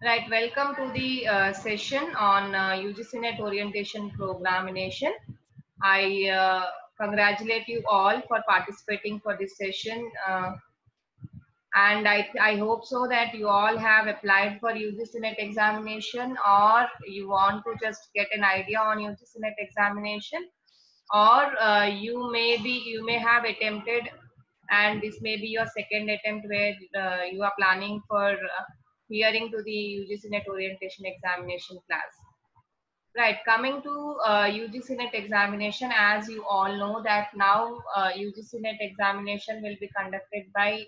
Right, welcome to the session on UGC NET orientation programmation. I congratulate you all for participating for this session, and I hope so that you all have applied for UGC NET examination, or you want to just get an idea on UGC NET examination, or you may have attempted, and this may be your second attempt where you are planning for hearing to the UGC NET orientation examination class. Right, coming to UGC NET examination, as you all know that now UGC NET examination will be conducted by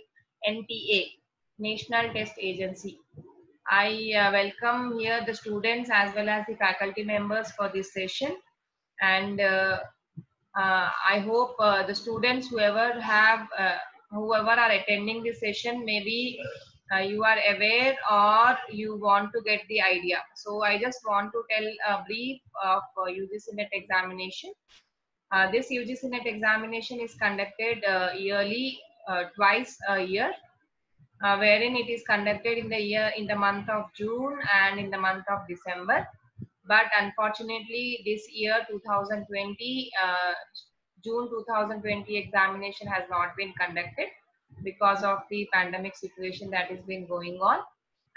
NTA, National Test Agency. I welcome here the students as well as the faculty members for this session, and I hope the students whoever are attending this session, maybe you are aware or you want to get the idea. So I just want to tell a brief of UGC NET examination. This UGC NET examination is conducted yearly, twice a year, wherein it is conducted in the month of June and in the month of December. But unfortunately, this year 2020, June 2020 examination has not been conducted because of the pandemic situation that has been going on,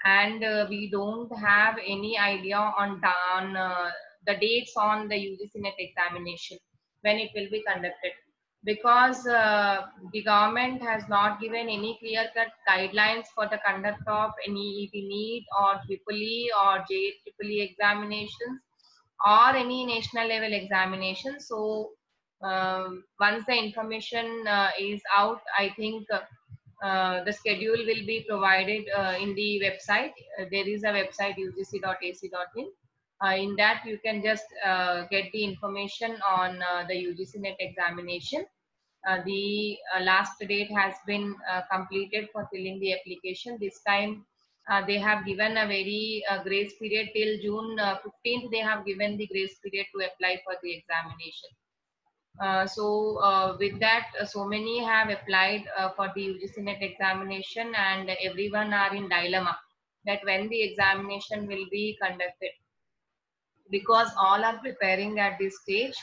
and we don't have any idea on the dates on the UGC NET examination when it will be conducted, because the government has not given any clear-cut guidelines for the conduct of any ET NEET or EEE or JEEE examinations or any national level examination. So once the information is out, I think the schedule will be provided in the website. There is a website ugc.ac.in. In that you can just get the information on the UGC NET examination. The last date has been completed for filling the application. This time they have given a very grace period till June 15th. They have given the grace period to apply for the examination. With that, so many have applied for the UGC NET examination, and everyone are in dilemma that when the examination will be conducted, because all are preparing at this stage,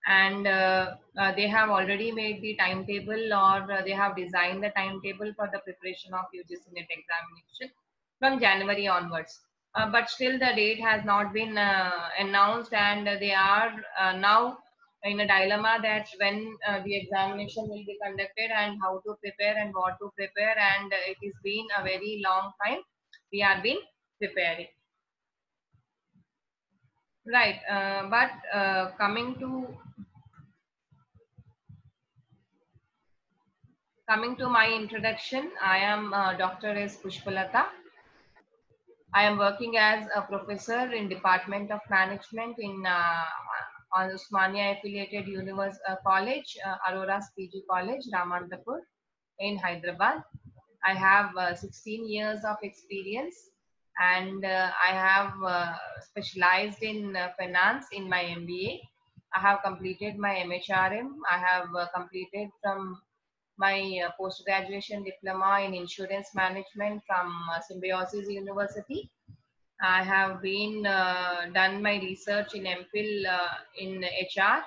and they have already made the timetable, or they have designed the timetable for the preparation of UGC NET examination from January onwards. But still the date has not been announced, and they are now in a dilemma that when the examination will be conducted and how to prepare and what to prepare, and it has been a very long time we have been preparing. Right, but coming to my introduction, I am Dr. S. Pushpalata. I am working as a professor in Department of Management in on Usmania affiliated college, Aurora's PG College, Ramantapur in Hyderabad. I have 16 years of experience, and I have specialized in finance in my MBA. I have completed my MHRM. I have completed from my post-graduation diploma in insurance management from Symbiosis University. I have been done my research in MPhil in HR,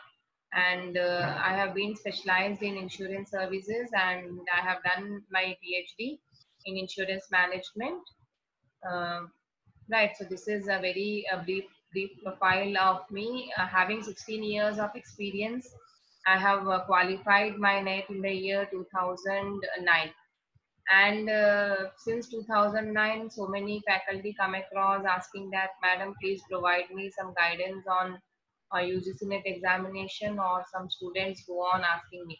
and I have been specialized in insurance services, and I have done my PhD in insurance management. Uh, right, so this is a very brief profile of me. Having 16 years of experience, I have qualified my NET in the year 2009. And since 2009, so many faculty come across asking that, Madam, please provide me some guidance on UGC NET examination, or some students go on asking me.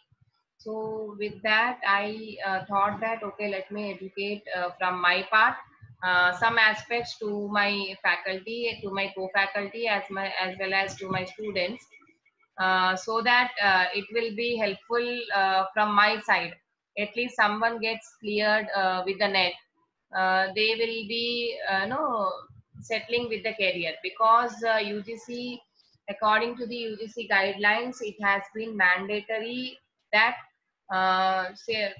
So with that, I thought that, okay, let me educate from my part some aspects to my faculty, to my co-faculty, as well as to my students, so that it will be helpful from my side. At least someone gets cleared with the NET. They will be settling with the career, because UGC, according to the UGC guidelines, it has been mandatory that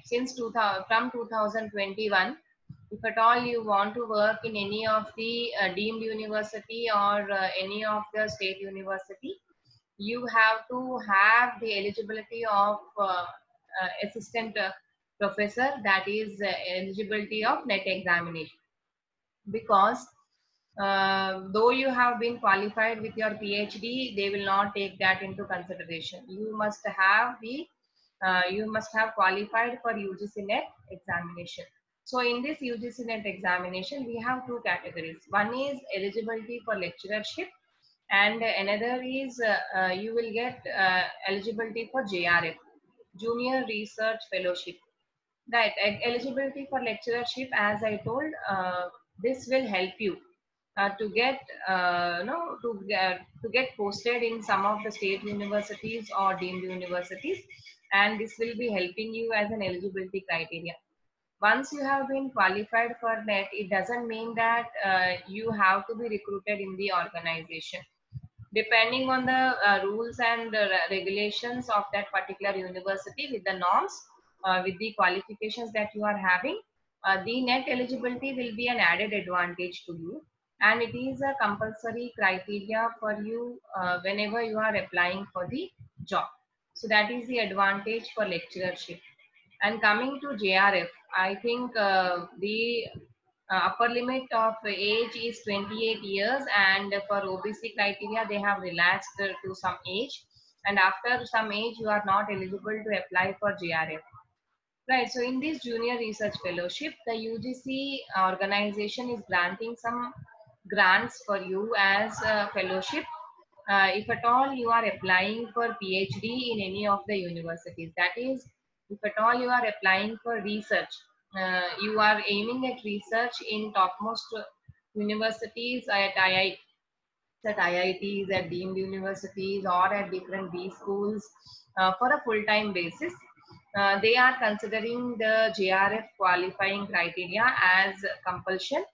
since 2000, from 2021, if at all you want to work in any of the deemed university or any of the state university, you have to have the eligibility of assistant professor, that is eligibility of NET examination. Because though you have been qualified with your PhD, they will not take that into consideration. You must have qualified for UGC NET examination. So in this UGC NET examination, we have two categories. One is eligibility for lecturership, and another is you will get eligibility for JRF, Junior Research Fellowship. Right, eligibility for lecturership, as I told, this will help you to get no to get posted in some of the state universities or deemed universities, and this will be helping you as an eligibility criteria. Once you have been qualified for NET, it doesn't mean that you have to be recruited in the organization. Depending on the rules and regulations of that particular university, with the norms, with the qualifications that you are having, the NET eligibility will be an added advantage to you, and it is a compulsory criteria for you whenever you are applying for the job. So that is the advantage for lecturership. And coming to JRF, I think the upper limit of age is 28 years, and for OBC criteria they have relaxed to some age, and after some age you are not eligible to apply for JRF. Right, so in this junior research fellowship, the UGC organization is granting some grants for you as a fellowship. If at all you are applying for PhD in any of the universities, that is, if at all you are applying for research, you are aiming at research in topmost universities at IITs, at deemed universities, or at different B schools for a full-time basis. They are considering the JRF qualifying criteria as compulsion,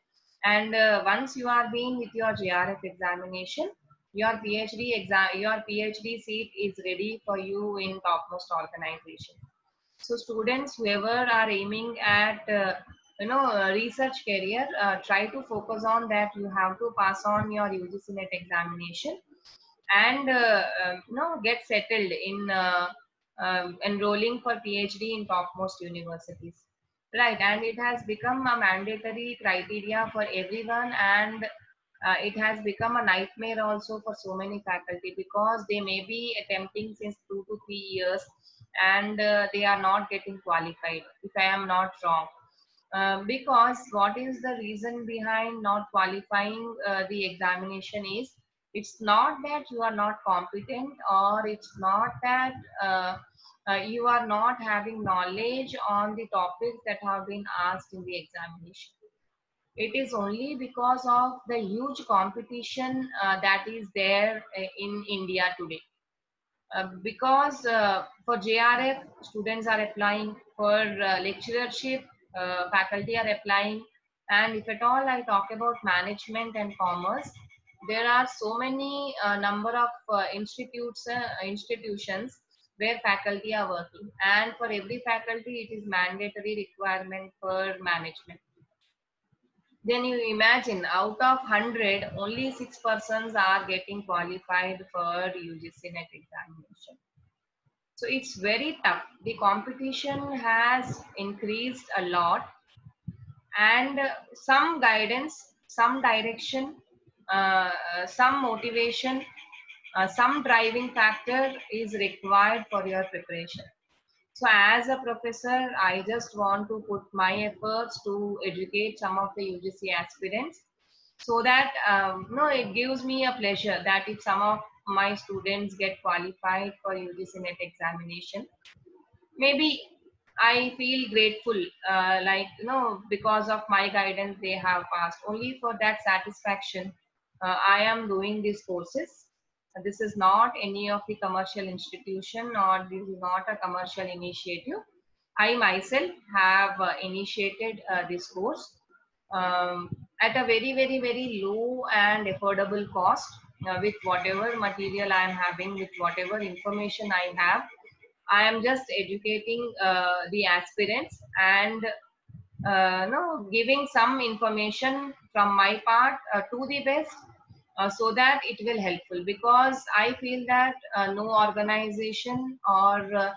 and once you are being with your JRF examination, your PhD seat is ready for you in topmost organization. So students, whoever are aiming at research career, try to focus on that. You have to pass on your UGC NET examination, and get settled in enrolling for PhD in topmost universities. Right, and it has become a mandatory criteria for everyone, and it has become a nightmare also for so many faculty, because they may be attempting since 2 to 3 years, and they are not getting qualified, if I am not wrong. Because what is the reason behind not qualifying the examination is, it's not that you are not competent, or it's not that you are not having knowledge on the topics that have been asked in the examination. It is only because of the huge competition that is there in India today. Because for JRF, students are applying, for lecturership, faculty are applying, and if at all I talk about management and commerce, there are so many number of institutions where faculty are working, and for every faculty it is mandatory requirement for management. Then you imagine, out of 100, only 6 persons are getting qualified for UGC NET examination. So it's very tough. The competition has increased a lot, and some guidance, some direction, some motivation, some driving factor is required for your preparation. So as a professor, I just want to put my efforts to educate some of the UGC aspirants, so that it gives me a pleasure that if some of my students get qualified for UGC NET examination, maybe I feel grateful, because of my guidance they have passed. Only for that satisfaction, I am doing these courses. This is not any of the commercial institution, or this is not a commercial initiative. I myself have initiated this course um, at a very, very, very low and affordable cost, with whatever material I am having, with whatever information I have. I am just educating the aspirants, and no, giving some information from my part to the best, so that it will helpful, because I feel that no organization or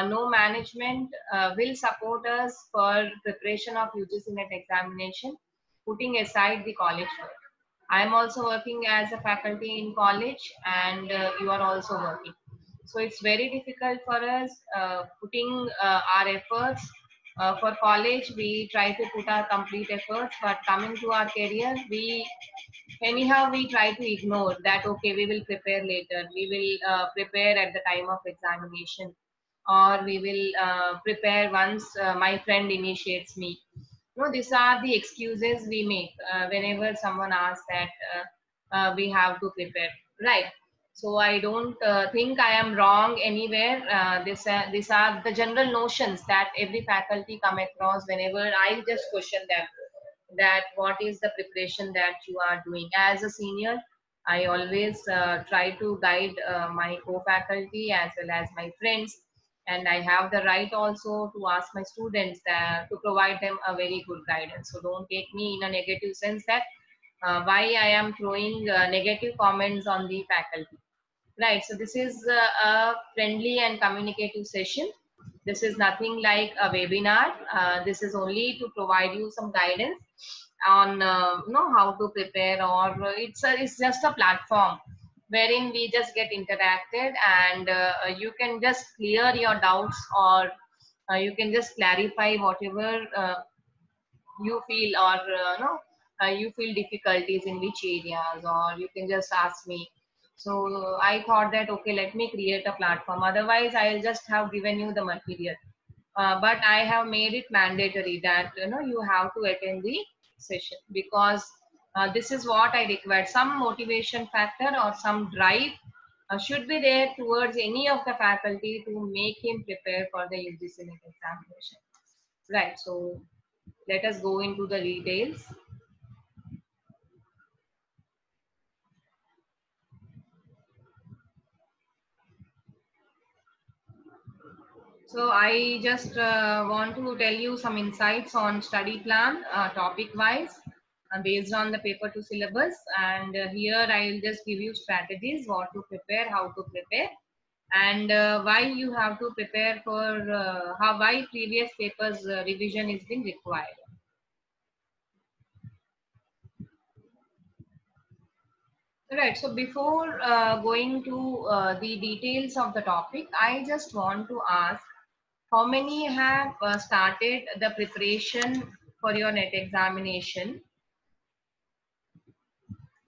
no management will support us for preparation of UGC NET examination, putting aside the college work. I am also working as a faculty in college, and you are also working. So it's very difficult for us putting our efforts. For college, we try to put our complete efforts, but coming to our career, we anyhow we try to ignore that. Okay, we will prepare later. We will prepare at the time of examination, or we will prepare once my friend initiates me. No, these are the excuses we make whenever someone asks that we have to prepare, right? So I don't think I am wrong anywhere. These are the general notions that every faculty come across whenever I just question them, that what is the preparation that you are doing. As a senior, I always try to guide my co-faculty as well as my friends, and I have the right also to ask my students to provide them a very good guidance. So don't take me in a negative sense that why I am throwing negative comments on the faculty. Right. So this is a friendly and communicative session. This is nothing like a webinar. This is only to provide you some guidance on how to prepare, or it's just a platform wherein we just get interacted, and you can just clear your doubts, or you can just clarify whatever you feel, or no you feel difficulties in which areas, or you can just ask me. So I thought that okay, let me create a platform, otherwise I'll just have given you the material. But I have made it mandatory that you have to attend the session, because this is what I require. Some motivation factor or some drive should be there towards any of the faculty to make him prepare for the UGC NET examination, right? So let us go into the details. So I just want to tell you some insights on study plan, topic wise, based on the paper to syllabus. And here I'll just give you strategies, what to prepare, how to prepare, and why you have to prepare for why previous papers revision is being required. Right. So before going to the details of the topic, I just want to ask, how many have started the preparation for your NET examination?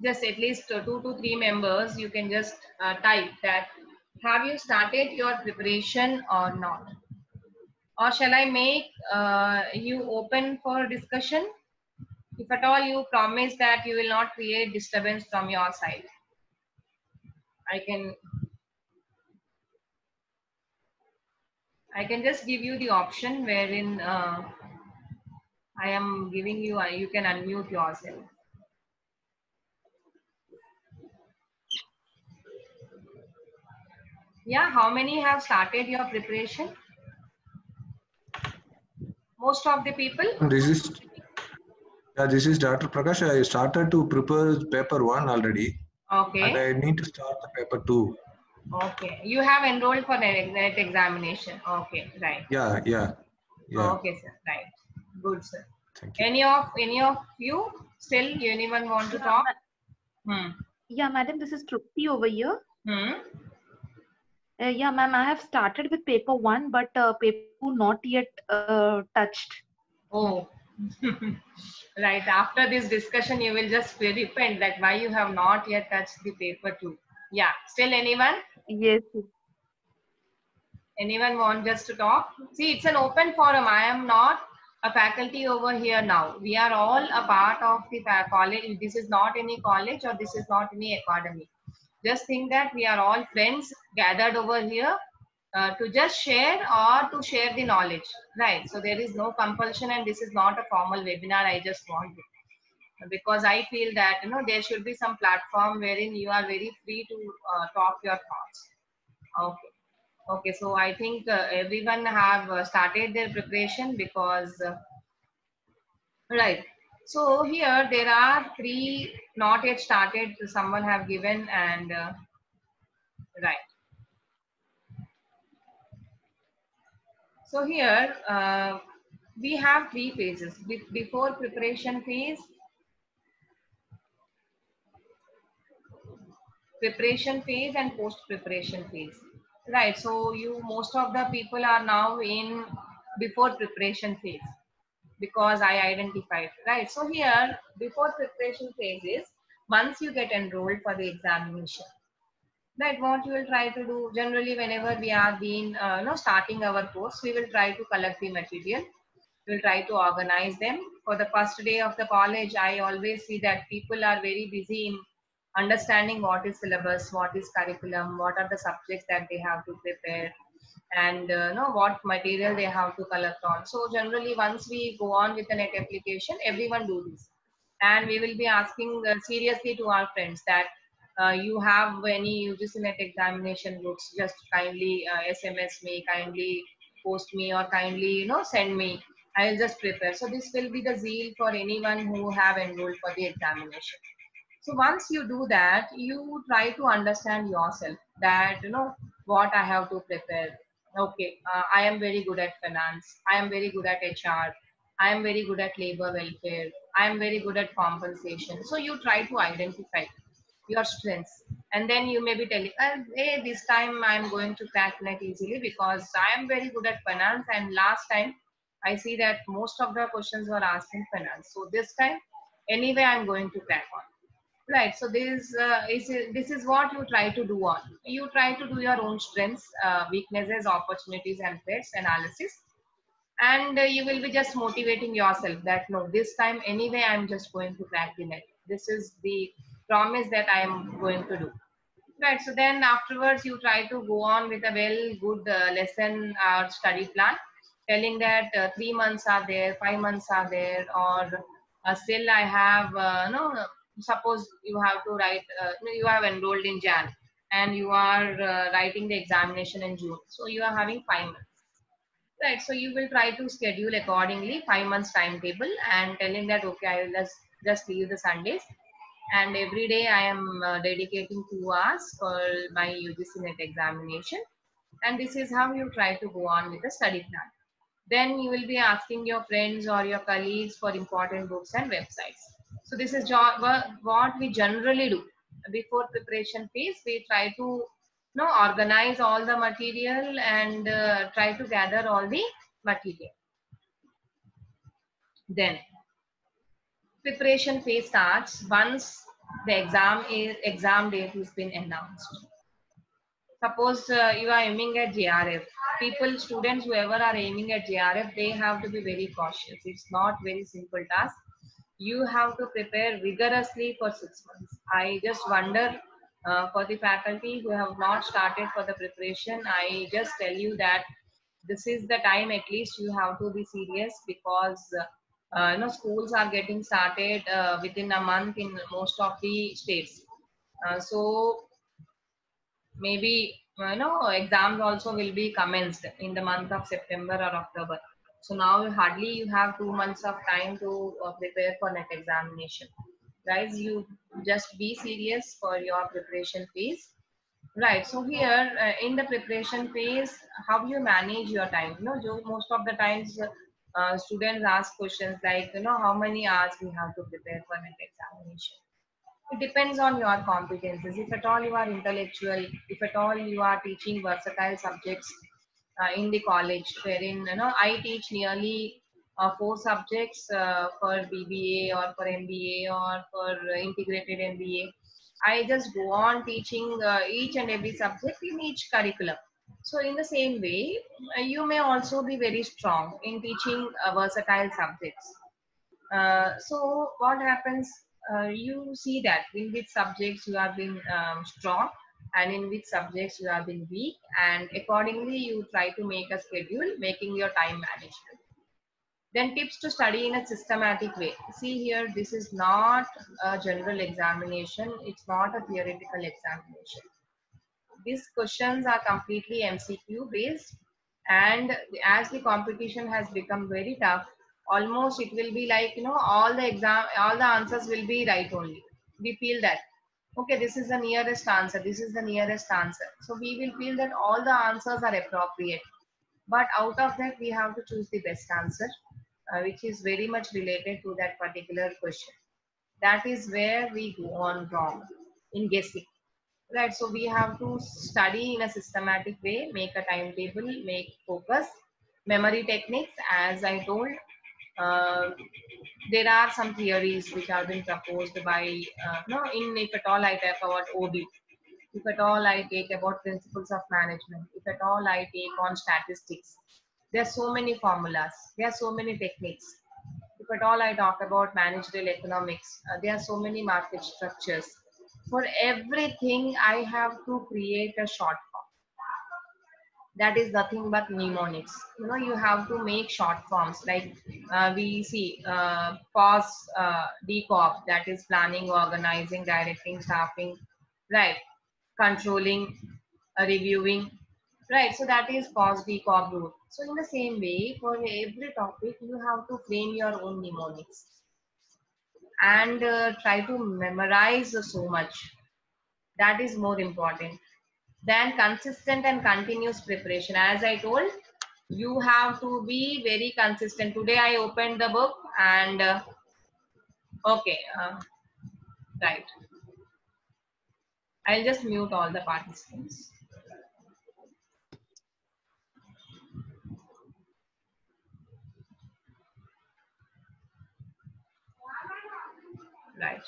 Just at least 2 to 3 members, you can just type that. Have you started your preparation or not? Or shall I make you open for discussion? If at all you promise that you will not create disturbance from your side, I can just give you the option wherein I am giving you, you can unmute yourself. Yeah, how many have started your preparation? Most of the people? This is Dr. Prakash. I started to prepare paper 1 already. Okay. And I need to start the paper 2. Okay. You have enrolled for NET examination. Okay, right. Yeah. Okay, sir. Right. Good, sir. Thank you. Any of you still anyone want to talk? Yeah, madam, this is Trupti over here. Yeah, ma'am, I have started with paper 1, but paper 2 not yet touched. Oh, right. After this discussion, you will just repent that why you have not yet touched the paper 2. Yeah. Still anyone? Yes. Anyone want just to talk? See, it's an open forum. I am not a faculty over here now. We are all a part of the college. This is not any college, or this is not any academy. Just think that we are all friends gathered over here to just share or to share the knowledge, right? So there is no compulsion, and this is not a formal webinar. I just want it, because I feel that there should be some platform wherein you are very free to talk your thoughts. Okay. Okay, so I think everyone have started their preparation, because Right. So here there are three not yet started. Someone have given and right. So here we have three phases: before preparation phase, preparation phase, and post preparation phase. Right. So you most of the people are now in before preparation phase because I identified. Right. So here before preparation phase is once you get enrolled for the examination. Right, what you will try to do generally whenever we are being starting our course, we will try to collect the material. We will try to organize them. For the first day of the college, I always see that people are very busy in understanding what is syllabus, what is curriculum, what are the subjects that they have to prepare, and know what material they have to collect on. So generally, once we go on with the net application, everyone do this, and we will be asking seriously to our friends that you have any UGC net examination books, just kindly SMS me, kindly post me, or kindly send me. I will just prepare. So this will be the zeal for anyone who have enrolled for the examination. So once you do that, you try to understand yourself that what I have to prepare. Okay, I am very good at finance, I am very good at HR, I am very good at labor welfare, I am very good at compensation. So you try to identify your strengths, and then you may be telling, hey, this time I am going to crack net easily because I am very good at finance, and last time I see that most of the questions were asked in finance, so this time anyway I'm going to crack on. Right. So this is what you try to do on. You try to do your own strengths, weaknesses, opportunities, and threats analysis, and you will be just motivating yourself that no, this time anyway I'm just going to crack the net. This is the promise that I am going to do. Right. So then afterwards you try to go on with a well good lesson or study plan, telling that 3 months are there, 5 months are there, or still I have no. Suppose you have to write, you have enrolled in Jan, and you are writing the examination in June. So you are having 5 months. Right. So you will try to schedule accordingly 5 months timetable and telling that okay, I will just leave the Sundays, and every day I am dedicating 2 hours for my UGC net examination, and this is how you try to go on with the study plan. Then you will be asking your friends or your colleagues for important books and websites. So this is what we generally do before preparation phase. We try to organize all the material and try to gather all the material. Then preparation phase starts once the exam date has been announced. Suppose you are aiming at JRF. People, students, whoever are aiming at JRF, they have to be very cautious. It's not very simple task. You have to prepare rigorously for 6 months. I just wonder for the faculty who have not started for the preparation. I just tell you that this is the time at least you have to be serious, because schools are getting started within a month in most of the states. So maybe exams also will be commenced in the month of September or October. So now hardly you have 2 months of time to prepare for net examination. Guys, you just be serious for your preparation phase. Right. So here in the preparation phase, how you manage your time? Most of the times students ask questions like, how many hours we have to prepare for net examination. It depends on your competences. If at all you are intellectual, if at all you are teaching versatile subjects in the college, wherein I teach nearly 4 subjects for BBA or for MBA or for integrated MBA. I just go on teaching each and every subject in each curriculum. So in the same way, you may also be very strong in teaching versatile subjects. So what happens, you see that in which subjects you have been strong and in which subjects you have been weak, and accordingly you try to make a schedule, making your time management. Then tips to study in a systematic way. See here, this is not a general examination, it's not a theoretical examination. These questions are completely MCQ based, and as the competition has become very tough, almost it will be like, all the answers will be right only. We feel that, okay, this is the nearest answer, this is the nearest answer. So we will feel that all the answers are appropriate. But out of that, we have to choose the best answer, which is very much related to that particular question. That is where we go on wrong in guessing. Right, so we have to study in a systematic way, make a timetable, make focus, memory techniques, as I told. Uh, there are some theories which have been proposed by, no, in if at all I talk about OD, if at all I take about principles of management, if at all I take on statistics, there are so many formulas, there are so many techniques. If at all I talk about managerial economics, there are so many market structures. For everything, I have to create a short form. That is nothing but mnemonics. You have to make short forms like we see POS, DCOP, that is planning, organizing, directing, staffing, right? Controlling, reviewing, right? So that is POS, DCOP route. So in the same way, for every topic, you have to frame your own mnemonics and try to memorize so much. That is more important than consistent and continuous preparation. As I told, you have to be very consistent. Today I opened the book and okay, right. I'll just mute all the participants. Right.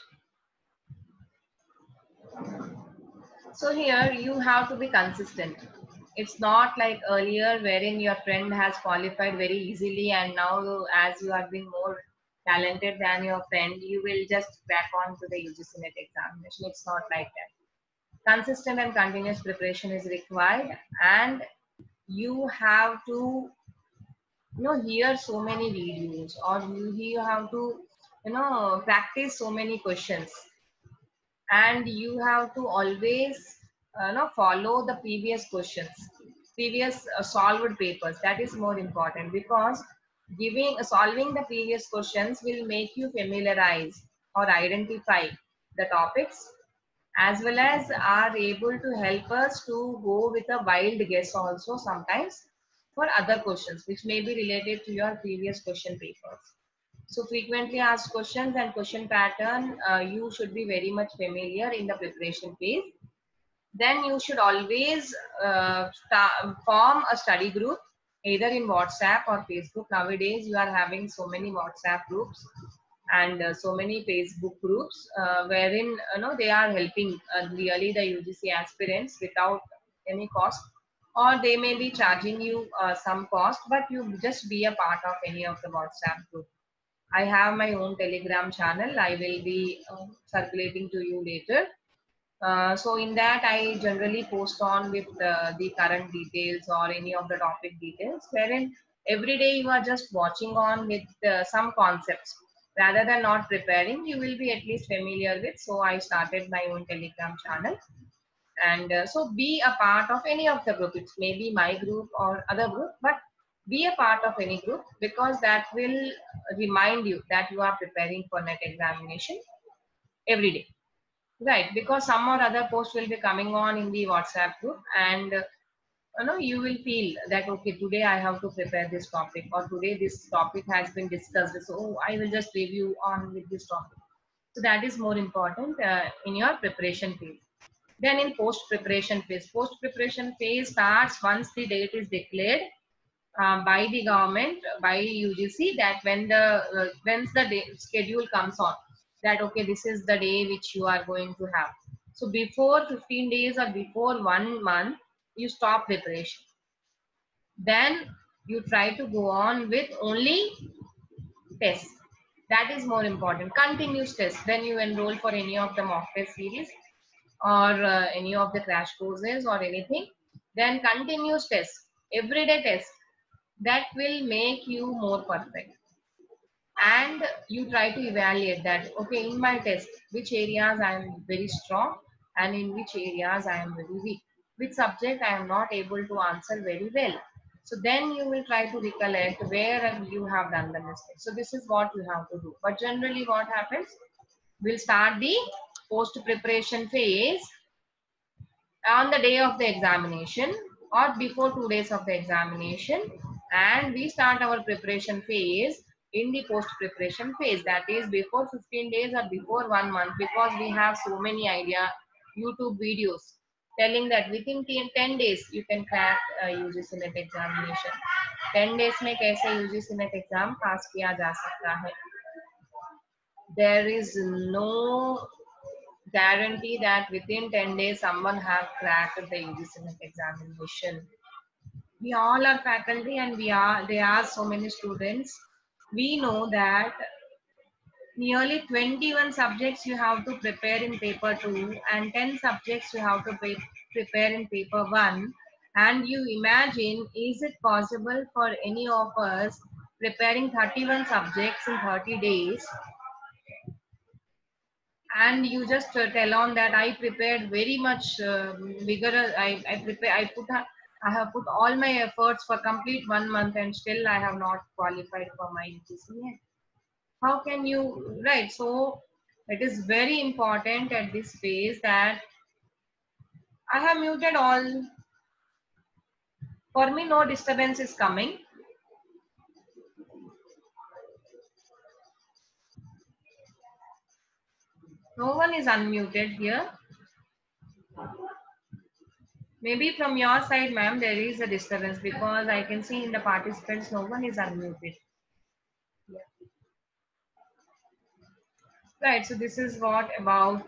So here you have to be consistent. It's not like earlier wherein your friend has qualified very easily and now as you have been more talented than your friend, you will just back on to the UGC NET examination. It's not like that. Consistent and continuous preparation is required, and you have to hear so many videos, or you have to practice so many questions, and you have to always follow the previous questions, previous solved papers. That is more important, because giving solving the previous questions will make you familiarize or identify the topics, as well as are able to help us to go with a wild guess also sometimes for other questions which may be related to your previous question papers. So frequently asked questions and question pattern, you should be very much familiar in the preparation phase. Then you should always form a study group, either in WhatsApp or Facebook. Nowadays, you are having so many WhatsApp groups and so many Facebook groups wherein they are helping really the UGC aspirants without any cost, or they may be charging you some cost, but you just be a part of any of the WhatsApp group. I have my own Telegram channel. I will be circulating to you later. So in that, I generally post on with the current details or any of the topic details, wherein every day you are just watching on with some concepts. Rather than not preparing, you will be at least familiar with. So I started my own Telegram channel. And so be a part of any of the group. It may be my group or other group, but be a part of any group, because that will remind you that you are preparing for NET examination every day. Right, because some or other post will be coming on in the WhatsApp group, and you will feel that okay, today I have to prepare this topic, or today this topic has been discussed, so I will just review on with this topic. So that is more important in your preparation phase. Then in post preparation phase starts once the date is declared by the government, by UGC, that when's the day schedule comes on, that okay, this is the day which you are going to have. So before 15 days or before 1 month, you stop preparation. Then you try to go on with only tests. That is more important. Continuous tests. When you enroll for any of the mock test series or any of the crash courses or anything, then continuous tests, everyday tests, that will make you more perfect. And you try to evaluate that okay, in my test, which areas I am very strong and in which areas I am very weak, which subject I am not able to answer very well. So then you will try to recollect where you have done the mistake. So this is what you have to do. But generally what happens, we'll start the post preparation phase on the day of the examination or before 2 days of the examination, and we start our preparation phase in the post preparation phase, that is before 15 days or before 1 month, because we have so many YouTube videos telling that within 10 days you can crack UGC NET examination. 10 days में कैसे UGC NET exam pass किया जा सकता है? There is no guarantee that within 10 days someone have cracked the UGC NET examination. We all are faculty and there are so many students. We know that nearly 21 subjects you have to prepare in paper 2 and 10 subjects you have to prepare in paper 1. And you imagine, is it possible for any of us preparing 31 subjects in 30 days? And you just tell on that I prepared very much vigorous. I have put all my efforts for complete 1 month and still I have not qualified for my UGC. How can you, right? So it is very important at this phase that I have muted all. For me, no disturbance is coming. No one is unmuted here. Maybe from your side, ma'am, there is a disturbance because I can see in the participants, no one is unmuted. Yeah. Right, so this is what about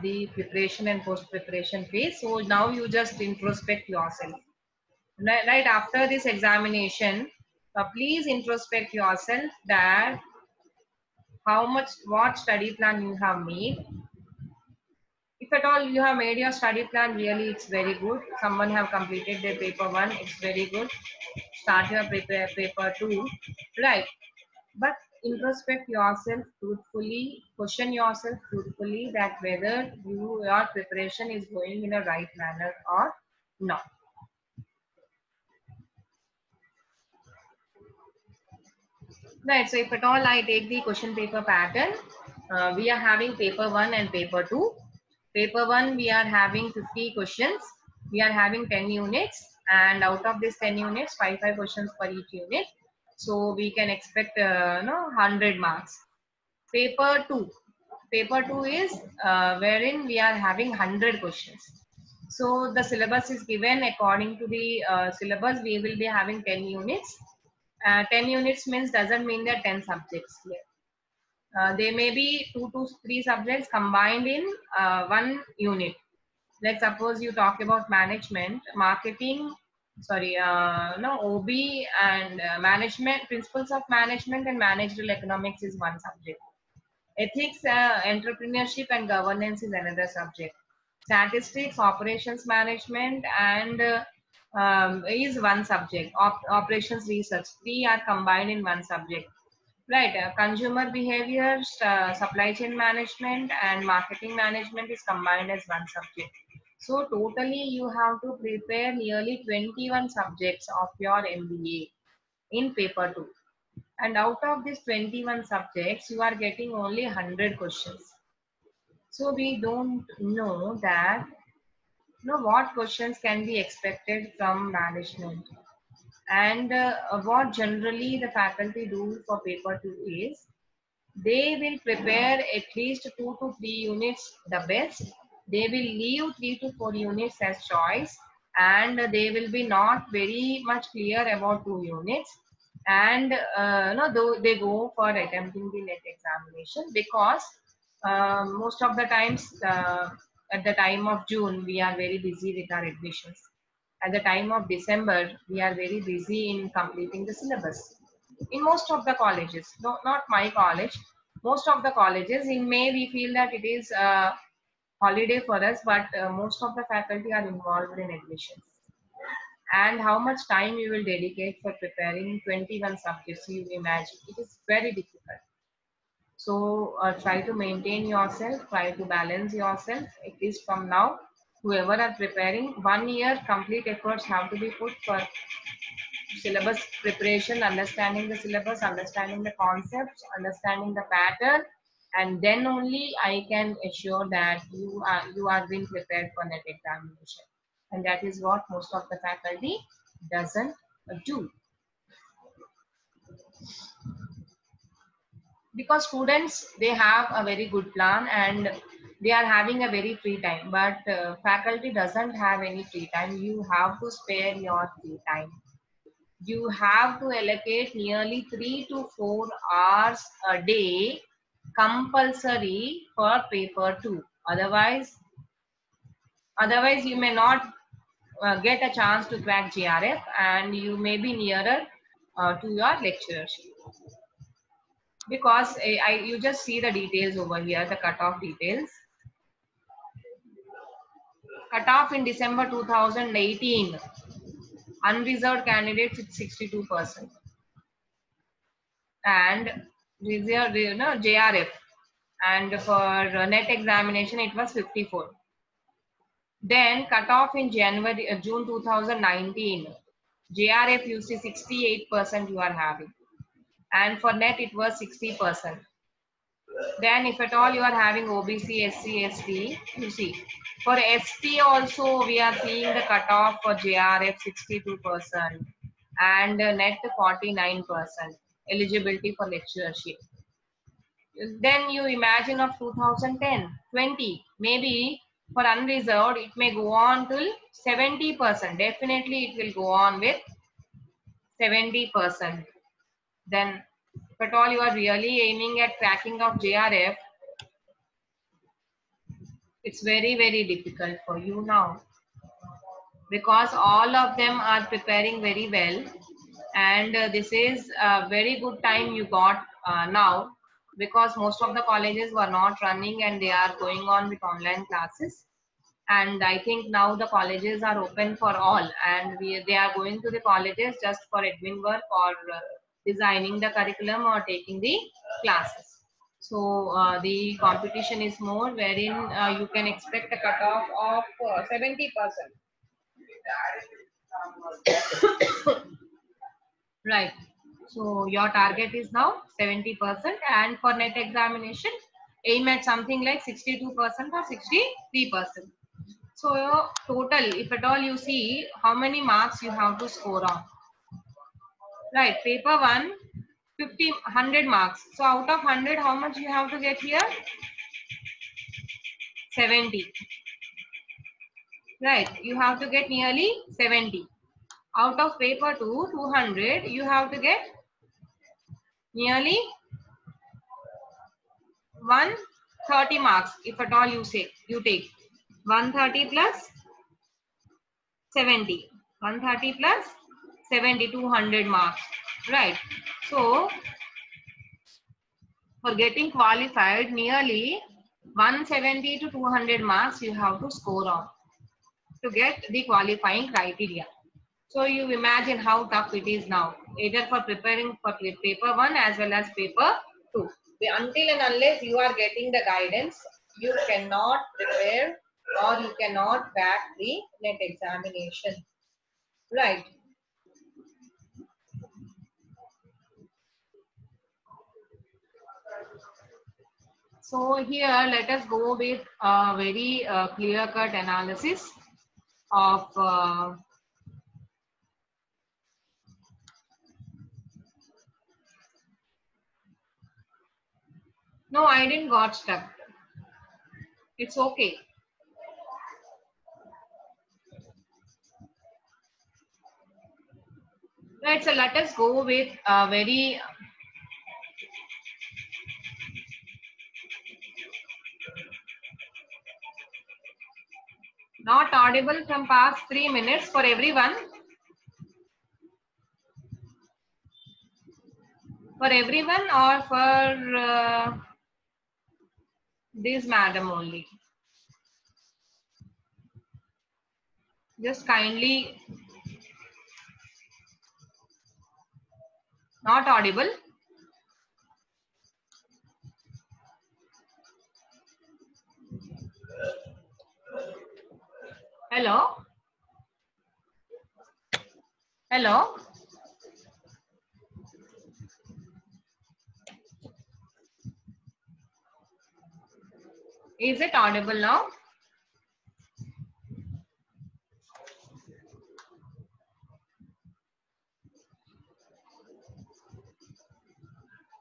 the preparation and post-preparation phase. So now you just introspect yourself. Right after this examination, please introspect yourself that what study plan you have made. If at all you have made your study plan, really it's very good. Someone have completed their paper 1, it's very good. Start your paper 2, right? But introspect yourself truthfully, question yourself truthfully that whether your preparation is going in a right manner or not. Right, so if at all I take the question paper pattern, we are having paper 1 and paper 2. Paper 1, we are having 50 questions. We are having 10 units, and out of this 10 units, 5 questions per each unit. So we can expect 100 marks. Paper 2. Paper 2 is wherein we are having 100 questions. So the syllabus is given according to the syllabus. We will be having 10 units. 10 units means doesn't mean that 10 subjects here. There may be 2 to 3 subjects combined in one unit. Let's suppose you talk about management, marketing, OB and management, principles of management and managerial economics is one subject. Ethics, entrepreneurship and governance is another subject. Statistics, operations management and is one subject. Operations research, 3 are combined in one subject. Right, consumer behavior, supply chain management and marketing management is combined as one subject. So totally you have to prepare nearly 21 subjects of your MBA in paper 2. And out of these 21 subjects, you are getting only 100 questions. So we don't know that, what questions can be expected from management. And what generally the faculty do for paper 2 is, they will prepare at least 2 to 3 units the best. They will leave 3 to 4 units as choice, and they will be not very much clear about 2 units. And they go for attempting the NET examination, because most of the times at the time of June we are very busy with our admissions. At the time of December we are very busy in completing the syllabus. In most of the colleges, no, not my college, most of the colleges, in May we feel that it is a holiday for us, but most of the faculty are involved in admissions. And how much time you will dedicate for preparing 21 subjects, you imagine, it is very difficult. So try to maintain yourself, try to balance yourself, at least from now. Whoever are preparing, 1 year complete efforts have to be put for syllabus preparation, understanding the syllabus, understanding the concepts, understanding the pattern, and then only I can assure that you are being prepared for NET examination. And that is what most of the faculty doesn't do. Because students, they have a very good plan and they are having a very free time, but faculty doesn't have any free time. You have to spare your free time. You have to allocate nearly 3 to 4 hours a day compulsory for paper 2. Otherwise you may not get a chance to crack GRF, and you may be nearer to your lecturership. Because you just see the details over here, the cutoff details. Cutoff in December 2018, unreserved candidates it's 62%, and reserved, JRF, and for NET examination it was 54. Then cutoff in June 2019, JRF you see 68% you are having, and for NET it was 60%. Then if at all you are having OBC, SC, ST, you see. For ST also we are seeing the cutoff for JRF 62% and NET 49%, eligibility for lecturership. Then you imagine of 2010, 20, maybe for unreserved it may go on till 70%. Definitely it will go on with 70%. Then if at all you are really aiming at cracking of JRF, it's very, very difficult for you now, because all of them are preparing very well, and this is a very good time you got now, because most of the colleges were not running and they are going on with online classes. And I think now the colleges are open for all, and they are going to the colleges just for admin work or designing the curriculum or taking the classes. So the competition is more, wherein you can expect a cutoff of 70%. Right. So your target is now 70%, and for NET examination, aim at something like 62% or 63%. So total, if at all you see how many marks you have to score on. Right, paper 1, 100 marks. So out of 100, how much you have to get here? 70. Right, you have to get nearly 70. Out of paper 2, 200, you have to get nearly 130 marks. If at all you take 130 plus 70. 130 plus 70, 200 marks. Right. So for getting qualified, nearly 170 to 200 marks you have to score on to get the qualifying criteria. So you imagine how tough it is now, either for preparing for paper 1 as well as paper 2. Until and unless you are getting the guidance, you cannot prepare or you cannot crack the NET examination. Right. So here let us go with a very clear-cut analysis of no, I didn't got stuck. It's okay. Right, so let us go with a very not audible from past 3 minutes for everyone. For everyone or for this madam only? Just kindly not audible. Hello? Hello? Is it audible now?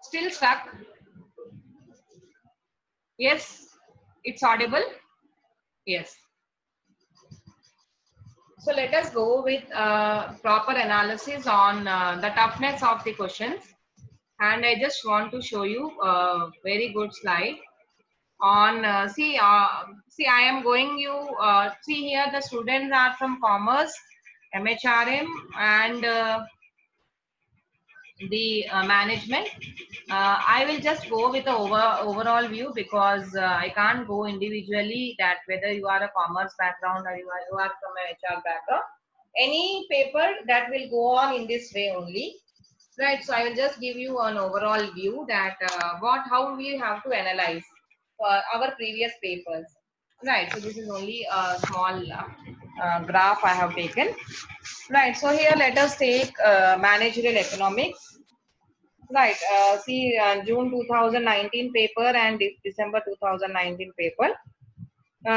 Still stuck? Yes, it's audible. Yes. So let us go with proper analysis on the toughness of the questions. And I just want to show you a very good slide on, see, I am going you, see here the students are from Commerce, MHRM and the management. I will just go with the overall view because I can't go individually that whether you are a commerce background or you are from a HR background. Any paper that will go on in this way only. Right, so I will just give you an overall view that how we have to analyze our previous papers. Right, so this is only a small graph I have taken. Right, so here let us take managerial economics. Right, see June 2019 paper and December 2019 paper.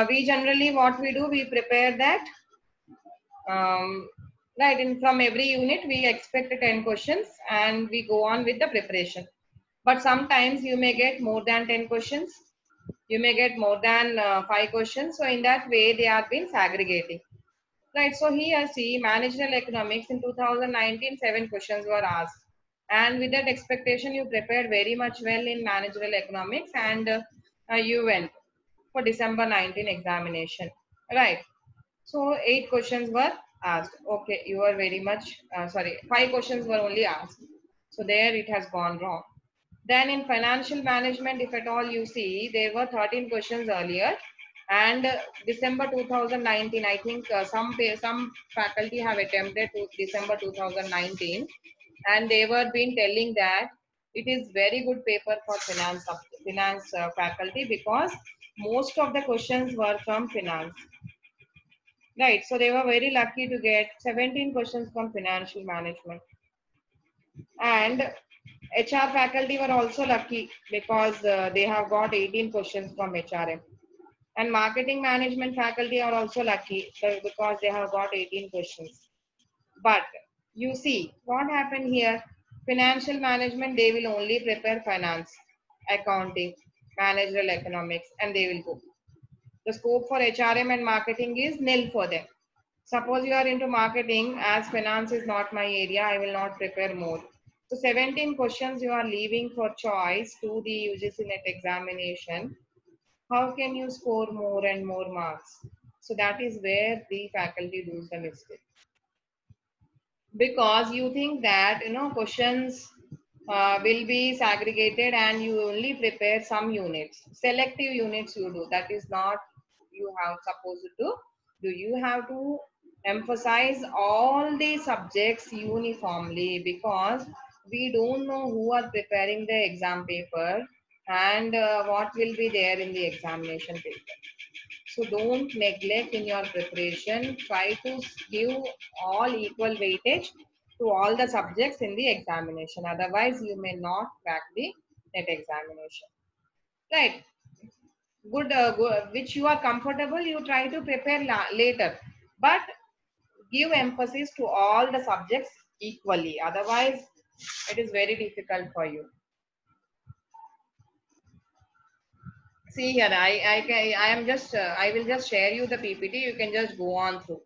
We generally what we do, we prepare that. Right, in from every unit we expect 10 questions and we go on with the preparation. But sometimes you may get more than 10 questions. You may get more than 5 questions. So in that way they are been segregating. Right, so here see managerial economics in 2019, 7 questions were asked. And with that expectation, you prepared very much well in managerial economics and you went for December 19 examination. Right, so 8 questions were asked. Okay, you are very much, sorry, 5 questions were only asked. So there it has gone wrong. Then in financial management, if at all you see, there were 13 questions earlier and December 2019, I think some faculty have attempted to December 2019 and they were been telling that it is very good paper for finance faculty because most of the questions were from finance. Right, so they were very lucky to get 17 questions from financial management. And HR faculty were also lucky because they have got 18 questions from HRM. And marketing management faculty are also lucky because they have got 18 questions. But you see what happened here, financial management, they will only prepare finance, accounting, managerial economics, and they will go. The scope for HRM and marketing is nil for them. Suppose you are into marketing, as finance is not my area, I will not prepare more. So 17 questions you are leaving for choice to the UGC NET examination. How can you score more and more marks? So that is where the faculty does the mistake. Because you think that, questions will be segregated and you only prepare some units. Selective units you do. That is not you have supposed to do. You have to emphasize all the subjects uniformly because we don't know who are preparing the exam paper and what will be there in the examination paper. So don't neglect in your preparation. Try to give all equal weightage to all the subjects in the examination. Otherwise, you may not crack the NET examination. Right. Good, which you are comfortable, you try to prepare later. But give emphasis to all the subjects equally. Otherwise, it is very difficult for you. See here, I am just, I will just share you the PPT. You can just go on through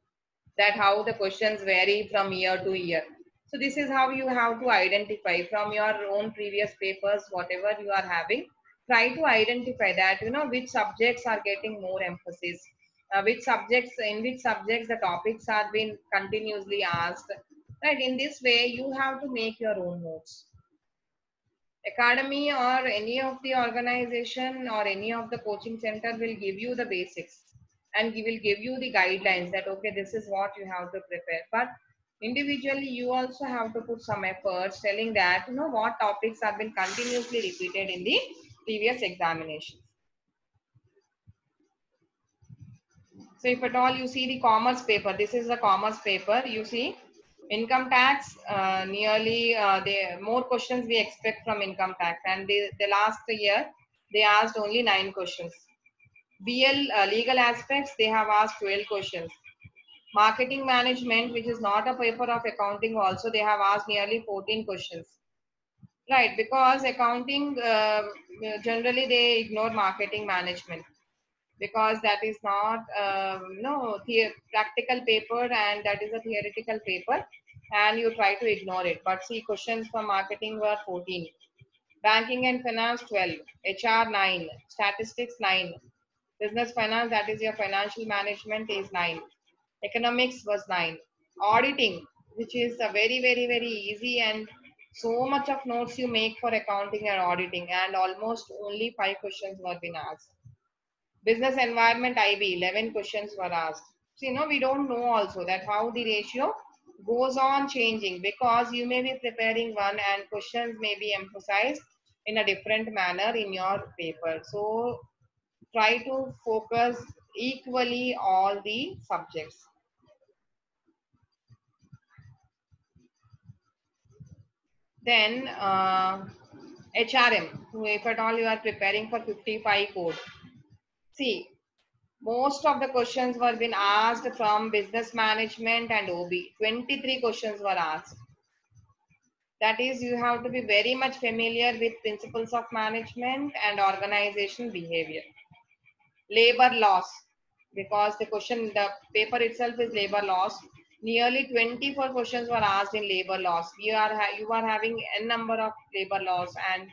that how the questions vary from year to year. So this is how you have to identify from your own previous papers, whatever you are having. Try to identify that, which subjects are getting more emphasis, in which subjects the topics are being continuously asked. Right, in this way, you have to make your own notes. Academy or any of the organization or any of the coaching center will give you the basics and will give you the guidelines that okay, this is what you have to prepare. But individually you also have to put some efforts telling that what topics have been continuously repeated in the previous examinations. So if at all you see the commerce paper, this is the commerce paper, you see income tax, nearly more questions we expect from income tax, and the last year they asked only 9 questions. BL legal aspects, they have asked 12 questions. Marketing management, which is not a paper of accounting also, they have asked nearly 14 questions. Right, because accounting, generally they ignore marketing management because that is not no practical paper and that is a theoretical paper and you try to ignore it. But see, questions for marketing were 14. Banking and finance 12, HR 9, statistics 9, business finance, that is your financial management, is 9, economics was 9, auditing, which is a very easy and so much of notes you make for accounting and auditing, and almost only 5 questions were been asked. Business environment IB, 11 questions were asked. So, we don't know also that how the ratio goes on changing, because you may be preparing one and questions may be emphasized in a different manner in your paper. So try to focus equally all the subjects. Then HRM, if at all you are preparing for 55 code. See, most of the questions were been asked from business management and OB. 23 questions were asked. That is, you have to be very much familiar with principles of management and organization behavior. Labor loss, because the paper itself is labor loss. Nearly 24 questions were asked in labor loss. You are having n number of labor laws, and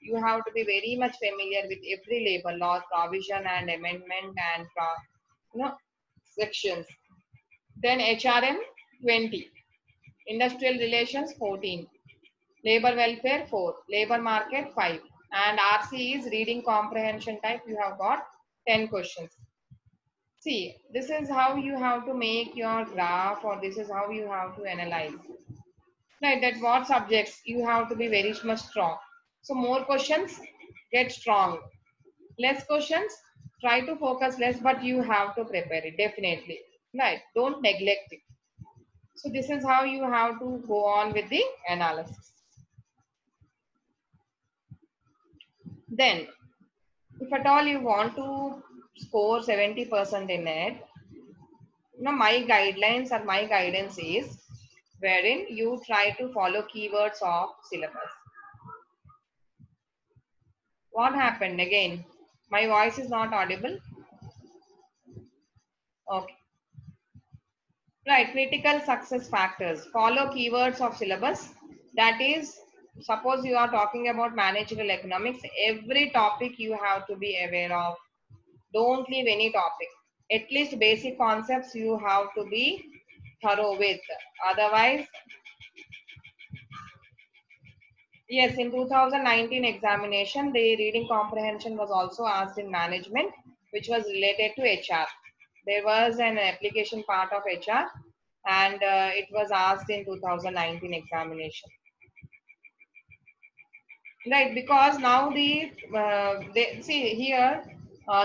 you have to be very much familiar with every labor law provision and amendment and sections. Then HRM 20, industrial relations 14, labor welfare 4, labor market 5, and RC is reading comprehension type. You have got 10 questions. See, this is how you have to make your graph, or this is how you have to analyze. Right, that what subjects you have to be very much strong. So more questions, get strong. Less questions, try to focus less, but you have to prepare it, definitely. Right, don't neglect it. So this is how you have to go on with the analysis. Then, if at all you want to score 70% in it, my guidelines or my guidance is wherein you try to follow keywords of syllabus. What happened again? My voice is not audible. Okay. Right, critical success factors. Follow keywords of syllabus. That is, suppose you are talking about managerial economics, every topic you have to be aware of. Don't leave any topic. At least basic concepts you have to be thorough with. Otherwise, yes, in 2019 examination, the reading comprehension was also asked in management, which was related to HR. There was an application part of HR, and it was asked in 2019 examination. Right, because now see here,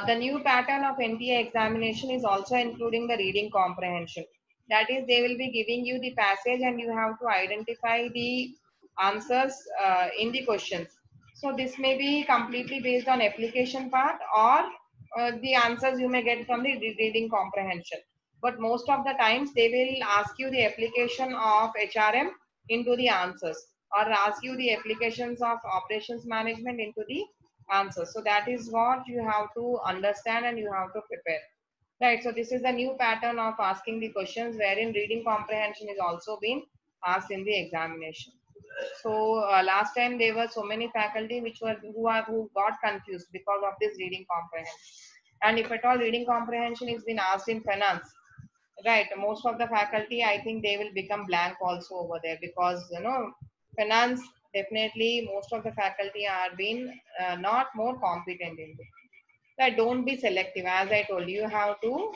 the new pattern of NTA examination is also including the reading comprehension. That is, they will be giving you the passage and you have to identify the answers in the questions. So this may be completely based on application part, or the answers you may get from the reading comprehension. But most of the times they will ask you the application of HRM into the answers, or ask you the applications of operations management into the answers. So that is what you have to understand and you have to prepare. Right, so this is a new pattern of asking the questions wherein reading comprehension is also being asked in the examination. So last time there were so many faculty who got confused because of this reading comprehension. And if at all reading comprehension is been asked in finance, right, most of the faculty, I think they will become blank also over there, because finance, definitely most of the faculty are being not more competent in it. Right, don't be selective. As I told you, you have to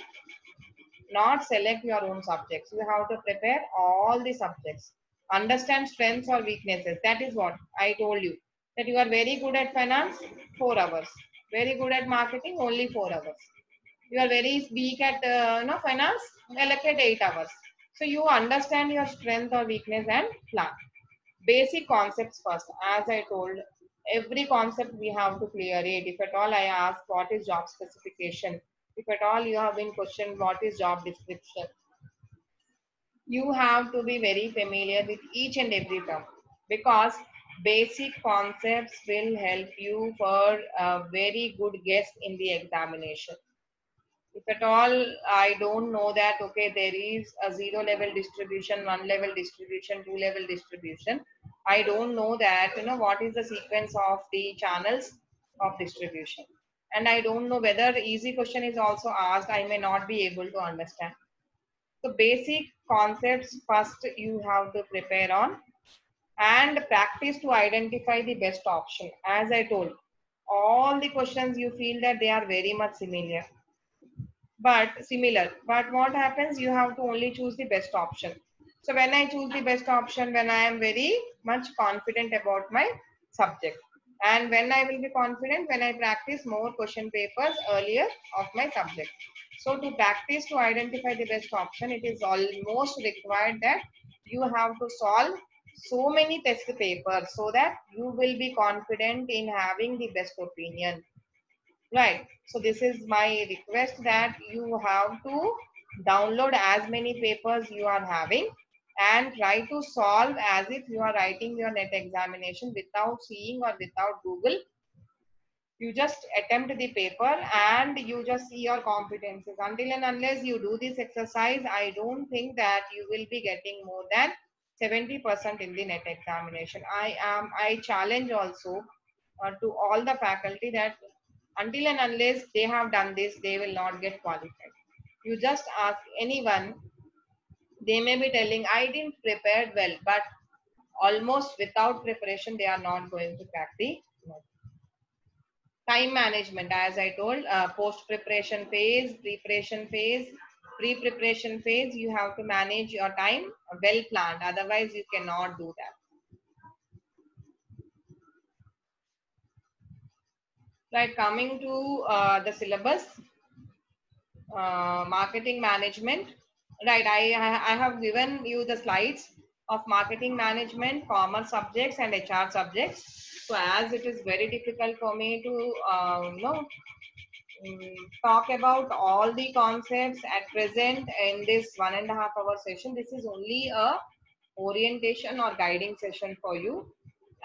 not select your own subjects. You have to prepare all the subjects. Understand strengths or weaknesses. That is what I told you. That you are very good at finance, 4 hours. Very good at marketing, only 4 hours. You are very weak at finance, allocate 8 hours. So you understand your strength or weakness and plan. Basic concepts first, as I told. every concept we have to clear it. If at all I ask what is job specification, if at all you have been questioned what is job description, you have to be very familiar with each and every term, because basic concepts will help you for a very good guess in the examination. If at all I don't know that, okay, there is a 0 level distribution, 1 level distribution, 2 level distribution, I don't know that, what is the sequence of the channels of distribution. And I don't know whether easy question is also asked, I may not be able to understand. So basic concepts first you have to prepare on, and practice to identify the best option. As I told, all the questions you feel that they are very much similar, but what happens, you have to only choose the best option. So when I choose the best option, when I am very much confident about my subject, and when I will be confident, when I practice more question papers earlier of my subject. So to practice to identify the best option, it is almost required that you have to solve so many test papers so that you will be confident in having the best opinion. Right. So this is my request that you have to download as many papers you are having and try to solve as if you are writing your net examination without seeing or without Google. You just attempt the paper and you just see your competencies. Until and unless you do this exercise, I don't think that you will be getting more than 70% in the net examination. I challenge also to all the faculty that until and unless they have done this, they will not get qualified. You just ask anyone, they may be telling, I didn't prepare well, but almost without preparation, they are not going to crack the net. Time management, as I told, post preparation phase, preparation phase, pre-preparation phase, you have to manage your time well planned. Otherwise, you cannot do that. Right, coming to the syllabus, marketing management. Right, I have given you the slides of marketing management, commerce subjects and HR subjects. So as it is very difficult for me to talk about all the concepts at present in this 1.5 hour session, this is only a orientation or guiding session for you,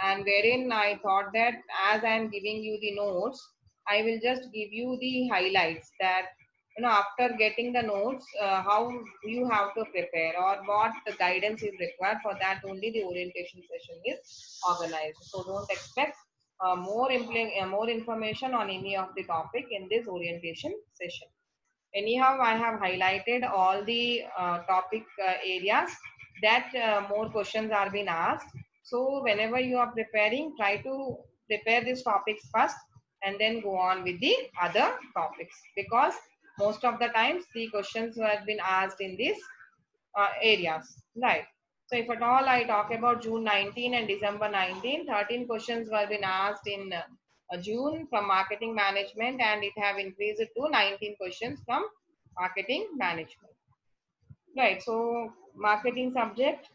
and wherein I thought that as I am giving you the notes, I will just give you the highlights that, after getting the notes, how you have to prepare or what the guidance is required. For that only the orientation session is organized. So don't expect more information on any of the topic in this orientation session. Anyhow, I have highlighted all the topic areas that more questions are being asked. So whenever you are preparing, try to prepare these topics first and then go on with the other topics, because most of the times the questions have been asked in these areas, right? So if at all I talk about June 19 and December 19, 13 questions were been asked in June from marketing management, and it have increased to 19 questions from marketing management. Right. So marketing subject,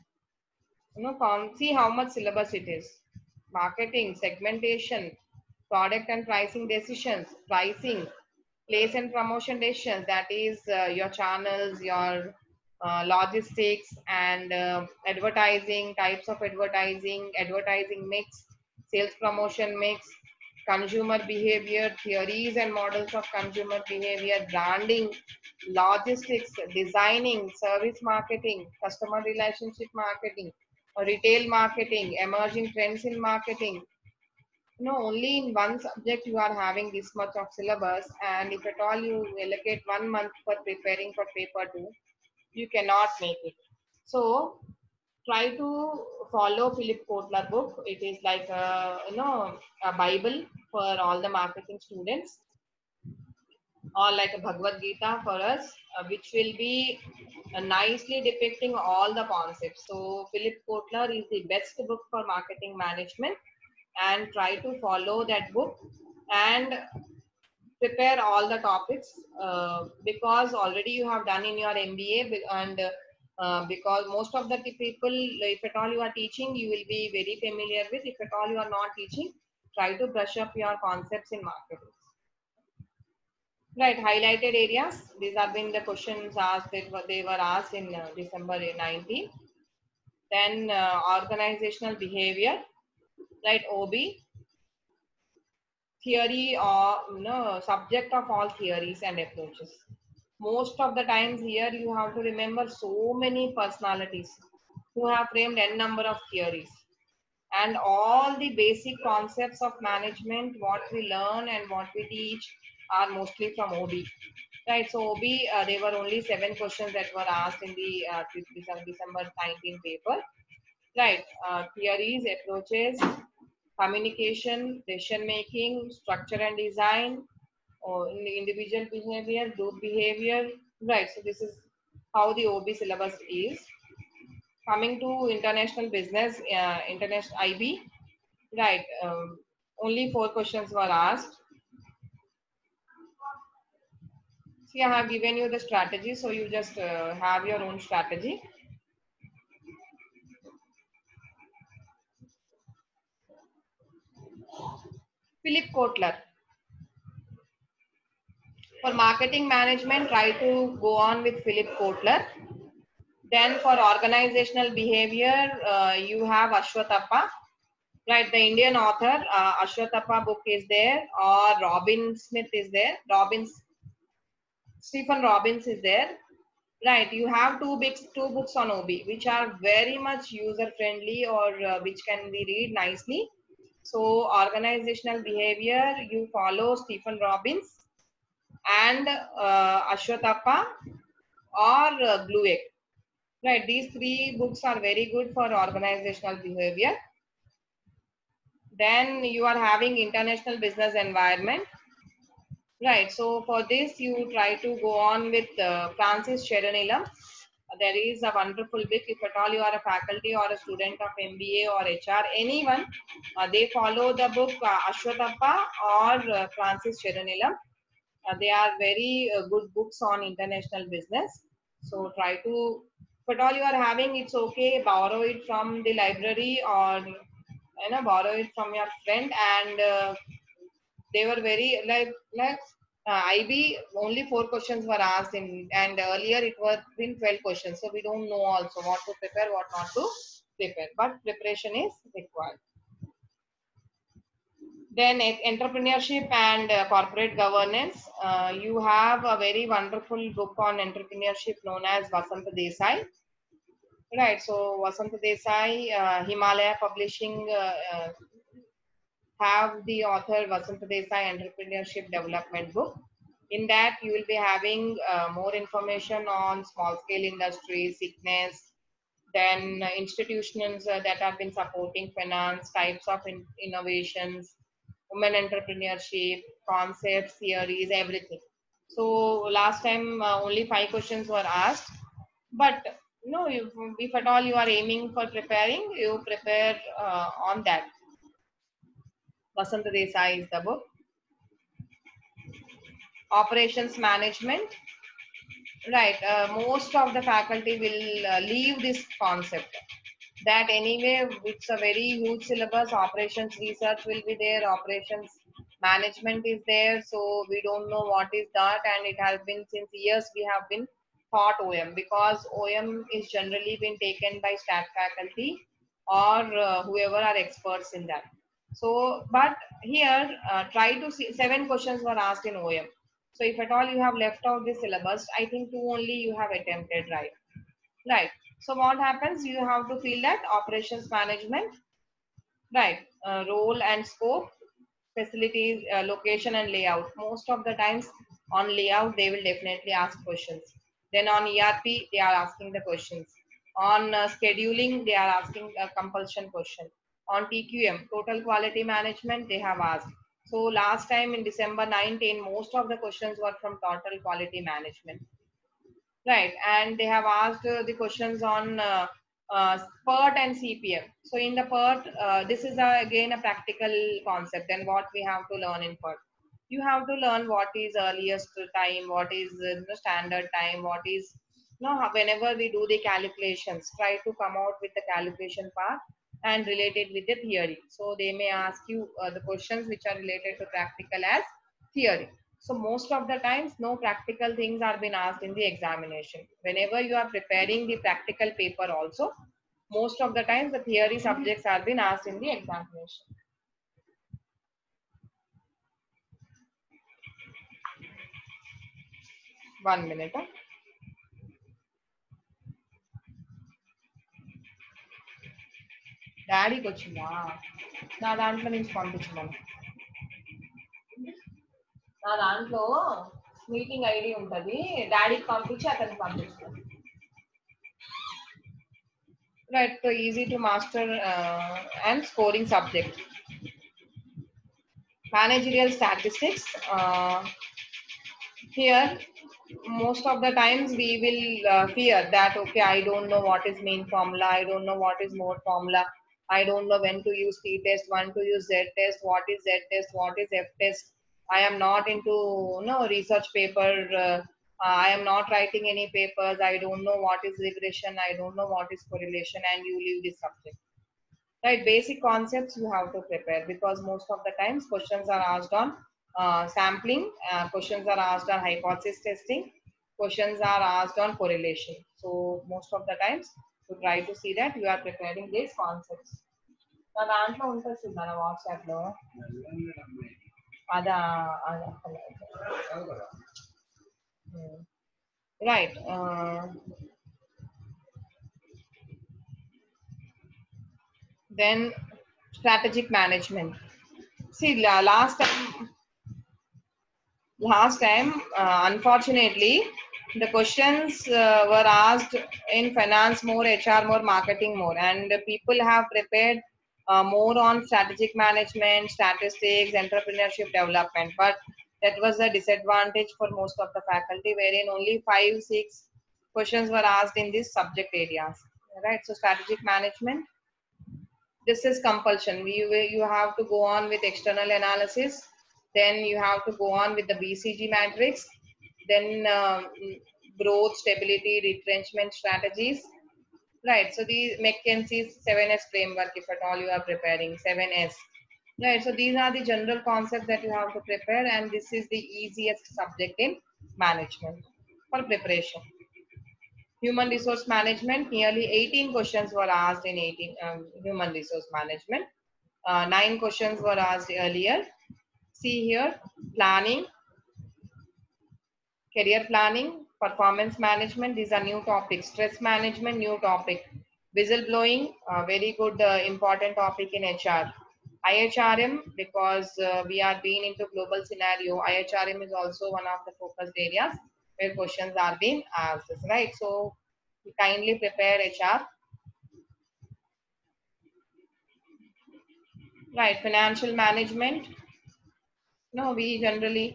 see how much syllabus it is. Marketing, segmentation, product and pricing decisions, pricing, place and promotion decisions, that is your channels, your logistics, and advertising, types of advertising, advertising mix, sales promotion mix, consumer behavior, theories and models of consumer behavior, branding, logistics, designing, service marketing, customer relationship marketing, retail marketing, emerging trends in marketing. Only in one subject you are having this much of syllabus, and if at all you allocate 1 month for preparing for paper 2, you cannot make it. So try to follow Philip Kotler book. It is like a Bible for all the marketing students, or like a Bhagavad Gita for us, which will be nicely depicting all the concepts. So Philip Kotler is the best book for marketing management, and try to follow that book and prepare all the topics, because already you have done in your MBA, and because most of the people, if at all you are teaching, you will be very familiar with. If at all you are not teaching, try to brush up your concepts in marketing. Right, highlighted areas. These have been the questions asked that they were asked in December 19. Then organizational behavior, right? OB, theory or subject of all theories and approaches. Most of the times here you have to remember so many personalities who have framed n number of theories, and all the basic concepts of management, what we learn and what we teach are mostly from OB. Right, so OB, there were only 7 questions that were asked in the December 19 paper. Right, theories, approaches, communication, decision making, structure and design, or individual behavior, group behavior. Right, so this is how the OB syllabus is. Coming to international business, international IB, right, only 4 questions were asked. See, I have given you the strategy, so you just have your own strategy. Philip Kotler. For marketing management, try to go on with Philip Kotler. Then for organizational behavior, you have Ashwatthapa. Right, the Indian author, Ashwatthapa book is there, or Robin Smith is there. Stephen Robbins is there. Right, you have two books on OB, which are very much user friendly, or which can be read nicely. So organizational behavior, you follow Stephen Robbins and Ashwatthapa or Blueegg. Right, these 3 books are very good for organizational behavior. Then you are having international business environment. Right, so for this you try to go on with Francis Cherunilam. There is a wonderful book. If at all you are a faculty or a student of MBA or HR, anyone, they follow the book Ashwatthapa or Francis Cherunilam. They are very good books on international business. So try to, if at all you are having, it's okay, borrow it from the library or borrow it from your friend. And they were very like IB, only 4 questions were asked in, and earlier it was been 12 questions. So we don't know also what to prepare, what not to prepare, but preparation is required. Then entrepreneurship and corporate governance. You have a very wonderful book on entrepreneurship known as Vasant Desai. Right, so Vasant Desai, Himalaya Publishing have the author Vasant Desai Entrepreneurship Development book. In that, you will be having more information on small scale industry, sickness, then institutions that have been supporting finance, types of innovations, women entrepreneurship, concepts, theories, everything. So last time only 5 questions were asked, but if at all you are aiming for preparing, you prepare on that. Vasant Desai is the book. Operations management. Right, most of the faculty will leave this concept. That anyway, it's a very huge syllabus. Operations research will be there. Operations management is there. So we don't know what is that, and it has been since years we have been taught OM, because OM is generally been taken by stat faculty or whoever are experts in that. So, but here try to see 7 questions were asked in OM. So if at all you have left out this syllabus, I think 2 only you have attempted, right? Right. So what happens? You have to feel that operations management, right? Role and scope, facilities, location and layout. Most of the times on layout, they will definitely ask questions. Then on ERP, they are asking the questions. On scheduling, they are asking a compulsion question. On TQM, total quality management, they have asked. So last time in December 19, most of the questions were from total quality management. Right, and they have asked the questions on PERT and CPM. So in the PERT, this is again a practical concept, and what we have to learn in PERT. You have to learn what is earliest time, what is standard time, what is whenever we do the calculations, try to come out with the calculation part, and related with the theory. So they may ask you the questions which are related to practical as theory. So most of the times no practical things are being asked in the examination. Whenever you are preparing the practical paper also, most of the times the theory subjects are being asked in the examination. One minute. డాడీకి వచ్చిందా నా దాంట్లో నుంచి పంపించమను నా దాంట్లో meeting ID ఉంటుంది డాడీకి పంపించి అతనికి పంపిస్తాను right so easy to master and scoring subject managerial statistics here most of the times we will fear that okay I don't know what is main formula, I don't know what is mode formula, I don't know when to use t test, when to use z test, what is z test, what is f test. I am not into research paper, I am not writing any papers, I don't know what is regression, I don't know what is correlation, and you leave this subject. Right, basic concepts you have to prepare because most of the times questions are asked on sampling, questions are asked on hypothesis testing, questions are asked on correlation. So most of the times you try to see that you are preparing these concepts. నా దాంట్లో ఉంటుంది చూద్దాం WhatsApp లో అదా right then strategic management. See, last time unfortunately the questions were asked in finance more, HR more, marketing more, and people have prepared more on strategic management, statistics, entrepreneurship development, but that was a disadvantage for most of the faculty wherein only 5-6 questions were asked in these subject areas, right? So strategic management, this is compulsion. You have to go on with external analysis, then you have to go on with the BCG matrix, then growth, stability, retrenchment strategies, right? So the McKinsey's 7S framework, if at all you are preparing 7S, right? So these are the general concepts that you have to prepare, and this is the easiest subject in management for preparation. Human resource management, nearly 18 questions were asked in human resource management. 9 questions were asked earlier. See here, planning, career planning, performance management, these are new topics. Stress management, new topic. Whistleblowing, very good important topic in HR. IHRM, because we are being into global scenario, IHRM is also one of the focused areas where questions are being asked, right? So kindly prepare HR. Right, financial management. No, we generally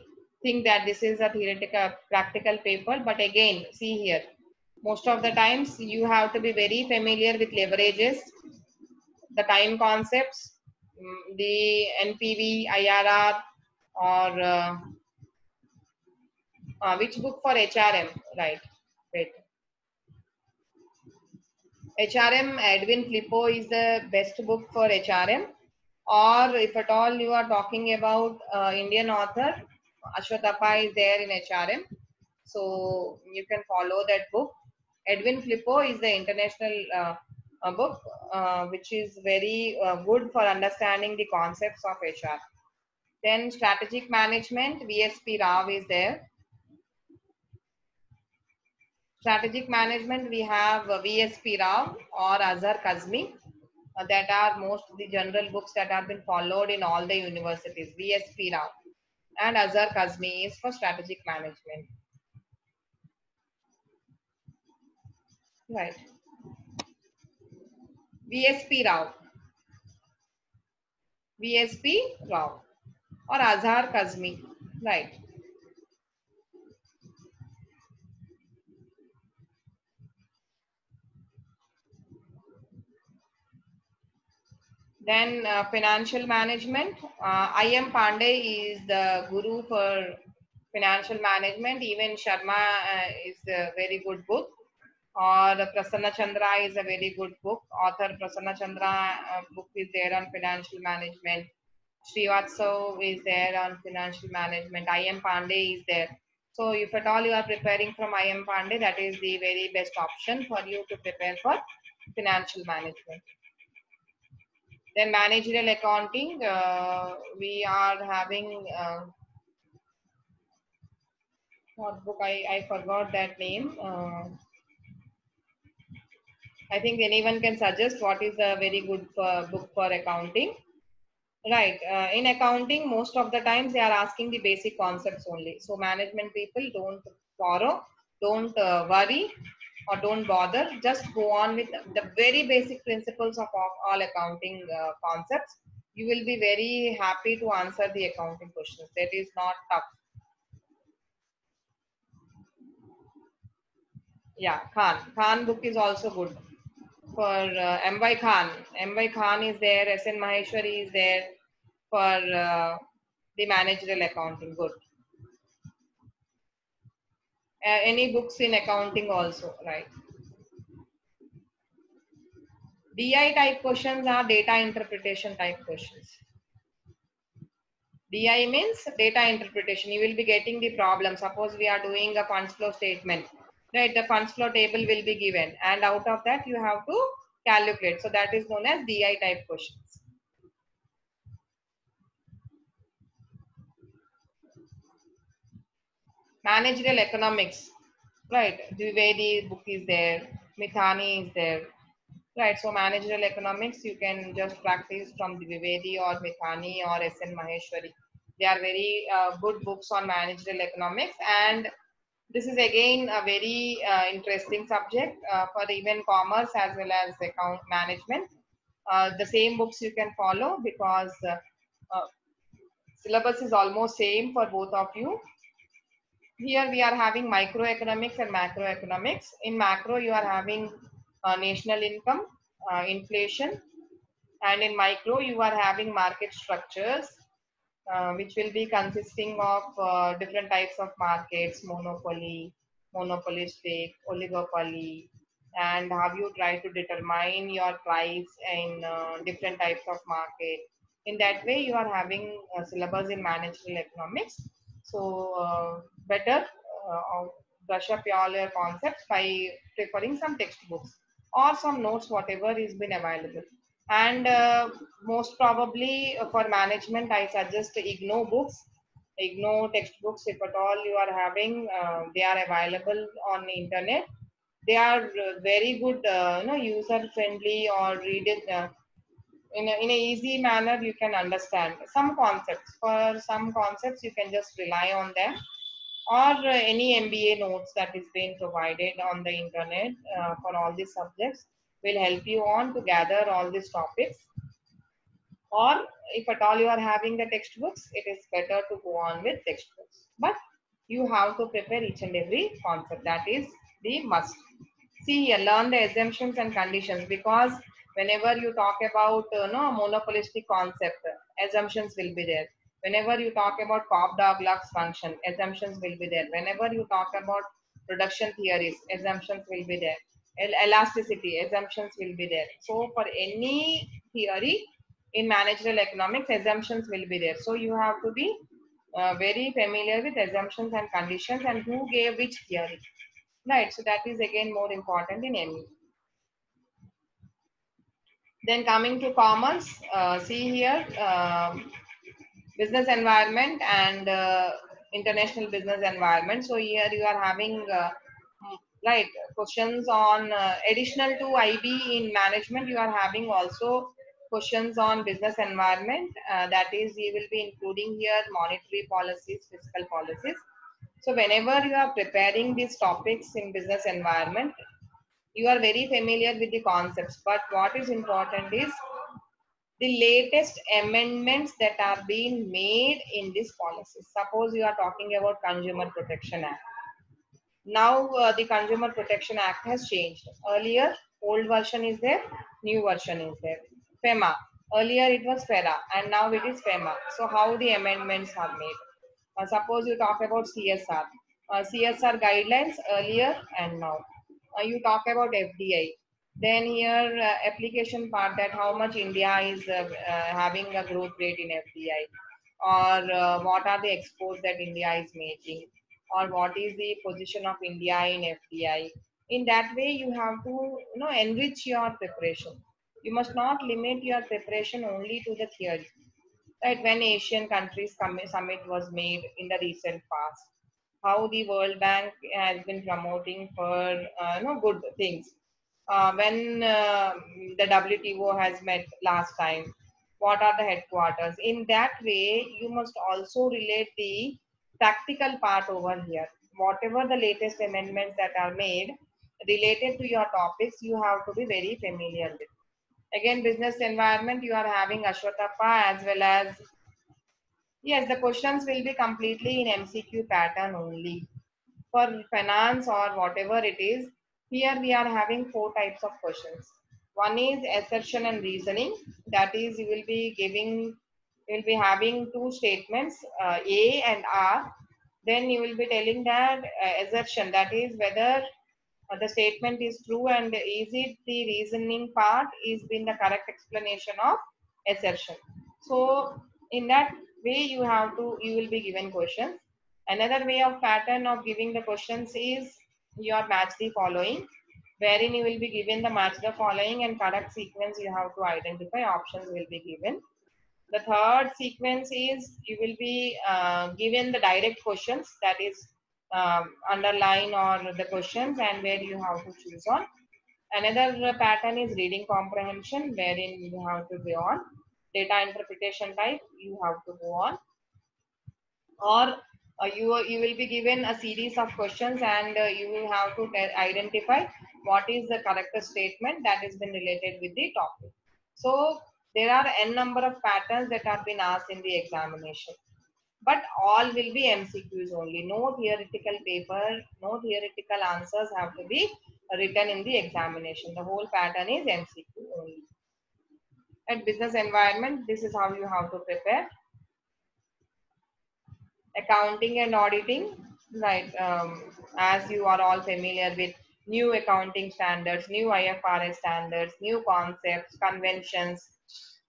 think that this is a theoretical practical paper, but again, see here, most of the times you have to be very familiar with leverages, the time concepts, the NPV, IRR, or which book for HRM, right? Wait. HRM, Edwin Flippo is the best book for HRM, or if at all you are talking about Indian author, Ashwatthappa is there in HRM, so you can follow that book. Edwin Flippo is the international book which is very good for understanding the concepts of HR. Then strategic management, VSP Rao is there. Strategic management, we have VSP Rao or Azhar Kazmi. That are most the general books that have been followed in all the universities. VSP Rao and Azhar Kazmi is for strategic management. Right. VSP Rao. VSP Rao or Azhar Kazmi. Right. Then financial management. I.M. Pandey is the guru for financial management. Even Sharma is a very good book Or Prasanna Chandra is a very good book. Author Prasanna Chandra book is there on financial management. Srivatsav is there on financial management. I.M. Pandey is there. So if at all you are preparing from I.M. Pandey, that is the very best option for you to prepare for financial management. Then managerial accounting, we are having what book? I forgot that name. I think anyone can suggest what is a very good book for accounting. Right. In accounting, most of the times they are asking the basic concepts only. So management people don't borrow, don't worry, or don't bother. Just go on with the very basic principles of all accounting concepts. You will be very happy to answer the accounting questions. That is not tough. Yeah, Khan. Khan book is also good for M.Y. Khan. M.Y. Khan is there. S.N. Maheshwari is there for the managerial accounting. Good. Any books in accounting also, right? DI type questions are data interpretation type questions. DI means data interpretation. You will be getting the problem. Suppose we are doing a funds flow statement, right? The funds flow table will be given, and out of that you have to calculate. So that is known as DI type questions. Managerial economics, right? Dwivedi book is there. Mithani is there. Right, so managerial economics, you can just practice from Dwivedi or Mithani or S.N. Maheshwari. They are very good books on managerial economics, and this is again a very interesting subject for even commerce as well as account management. The same books you can follow because uh, syllabus is almost same for both of you. Here we are having microeconomics and macroeconomics. In macro, you are having national income, inflation, and in micro, you are having market structures, which will be consisting of different types of markets, monopoly, monopolistic, oligopoly, and how you try to determine your price in different types of market. In that way, you are having a syllabus in managerial economics. So better brush up all your concepts by preferring some textbooks or some notes, whatever is been available. And most probably for management, I suggest IGNO books, IGNO textbooks. If at all you are having, they are available on the internet. They are very good, user friendly, or read it in a easy manner. You can understand some concepts. For some concepts, you can just rely on them, or any MBA notes that is being provided on the internet for all these subjects will help you on to gather all these topics. Or if at all you are having the textbooks, it is better to go on with textbooks. But you have to prepare each and every concept. That is the must. See here, learn the assumptions and conditions, because whenever you talk about monopolistic concept, assumptions will be there. Whenever you talk about Cobb-Douglas function, assumptions will be there. Whenever you talk about production theories, assumptions will be there. Elasticity, assumptions will be there. So for any theory in managerial economics, assumptions will be there. So you have to be very familiar with assumptions and conditions and who gave which theory. Right, so that is again more important in ME. Then coming to commerce, see here, business environment and international business environment. So here you are having, right, questions on additional to IB in management, you are having also questions on business environment. That is, you will be including here monetary policies, fiscal policies. So whenever you are preparing these topics in business environment, you are very familiar with the concepts, but what is important is the latest amendments that are being made in this policy. Suppose you are talking about Consumer Protection Act. Now the Consumer Protection Act has changed. Earlier, old version is there, new version is there. FEMA. Earlier it was FERA, and now it is FEMA. So how the amendments are made? Suppose you talk about CSR. CSR guidelines earlier and now. you talk about FDI. Then here application part, that how much India is having a growth rate in FDI, or what are the exports that India is making, or what is the position of India in FDI. In that way, you have to enrich your preparation. You must not limit your preparation only to the theory. Right, when Asian countries summit was made in the recent past, how the World Bank has been promoting for good things. When the WTO has met last time, what are the headquarters? In that way, you must also relate the practical part over here. Whatever the latest amendments that are made related to your topics, you have to be very familiar with. Again, business environment, you are having Ashwatthappa as well as, yes, the questions will be completely in MCQ pattern only. For finance or whatever it is, here we are having four types of questions. One is assertion and reasoning. That is, you will be having two statements, A and R. Then you will be telling that assertion, that is whether the statement is true, and is it the reasoning part is been the correct explanation of assertion. So in that way, you will be given questions. Another way of pattern of giving the questions is your match the following, wherein you will be given the match the following and correct sequence. You have to identify, options will be given. The third sequence is you will be given the direct questions, that is underline or the questions, and where you have to choose on. Another pattern is reading comprehension, wherein you have to go on. Data interpretation type, you have to go on. Or you will be given a series of questions, and you will have to identify what is the correct statement that has been related with the topic. So there are n number of patterns that have been asked in the examination, but all will be MCQs only. No theoretical paper, no theoretical answers have to be written in the examination. The whole pattern is MCQ only. At business environment, this is how you have to prepare. Accounting and auditing, right? As you are all familiar with new accounting standards, new IFRS standards, new concepts, conventions,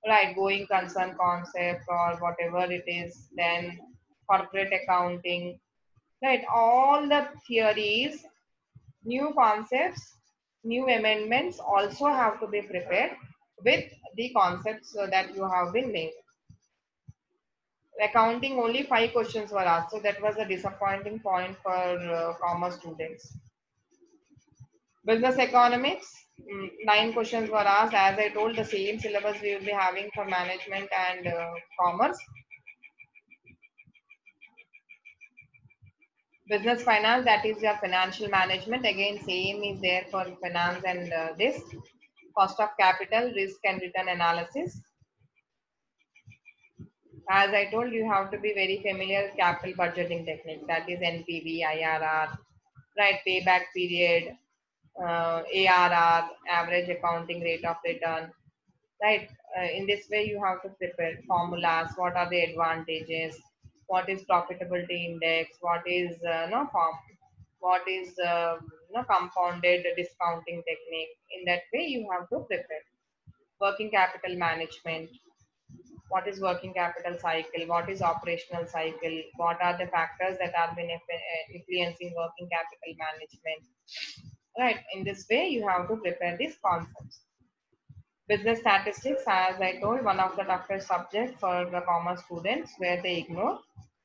right? Going concern concept or whatever it is, then corporate accounting, right? All the theories, new concepts, new amendments also have to be prepared with the concepts that you have been made. Accounting, only 5 questions were asked, so that was a disappointing point for commerce students. Business economics, 9 questions were asked. As I told, the same syllabus we will be having for management and commerce. Business finance, that is your financial management. Again, same is there for finance and this. Cost of capital, risk and return analysis. As I told, you have to be very familiar with capital budgeting technique, that is NPV, IRR, right? Payback period, ARR, average accounting rate of return, right? In this way, you have to prepare formulas. What are the advantages? What is profitability index? What is what is compounded discounting technique? In that way, you have to prepare. Working capital management. What is working capital cycle? What is operational cycle? What are the factors that are been influencing working capital management? Right. In this way, you have to prepare these concepts. Business statistics, as I told, one of the toughest subjects for the commerce students where they ignore.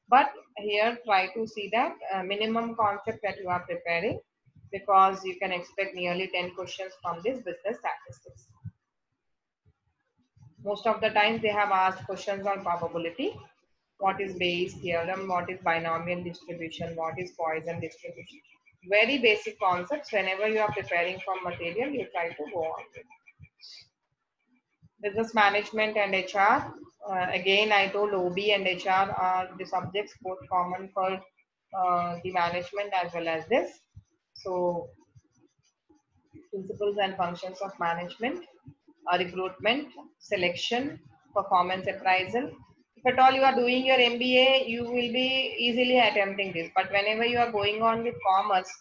But here, try to see that minimum concept that you are preparing, because you can expect nearly 10 questions from this business statistics. Most of the time, they have asked questions on probability. What is Bayes' theorem? What is binomial distribution? What is Poisson distribution? Very basic concepts. Whenever you are preparing for material, you try to go on with. Business management and HR. Again, I told OB and HR are the subjects both common for the management as well as this. So, principles and functions of management, recruitment, selection, performance appraisal. If at all you are doing your MBA, you will be easily attempting this. But whenever you are going on with commerce,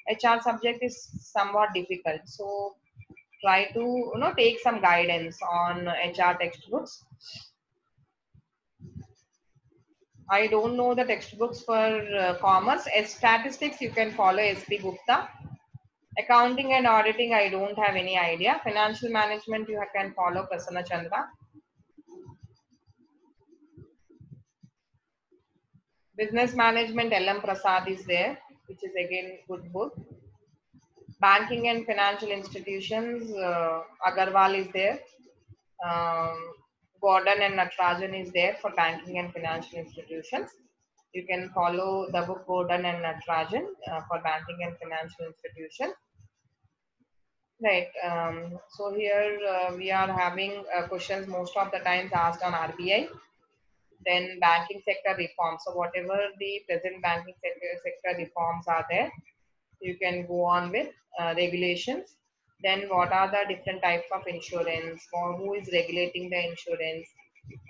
HR subject is somewhat difficult. So try to take some guidance on HR textbooks. I don't know the textbooks for commerce. As statistics, you can follow SP Gupta. Accounting and auditing, I don't have any idea. Financial management, you can follow Prasanna Chandra. Business management, LM Prasad is there, which is again good book. Banking and financial institutions, Agarwal is there. Gordon and Natarajan is there for banking and financial institutions. You can follow the book Gordon and Natarajan for banking and financial institutions. Right. So here we are having questions most of the times asked on RBI. Then banking sector reforms. So whatever the present banking sector reforms are there, you can go on with regulations. Then what are the different types of insurance, or who is regulating the insurance,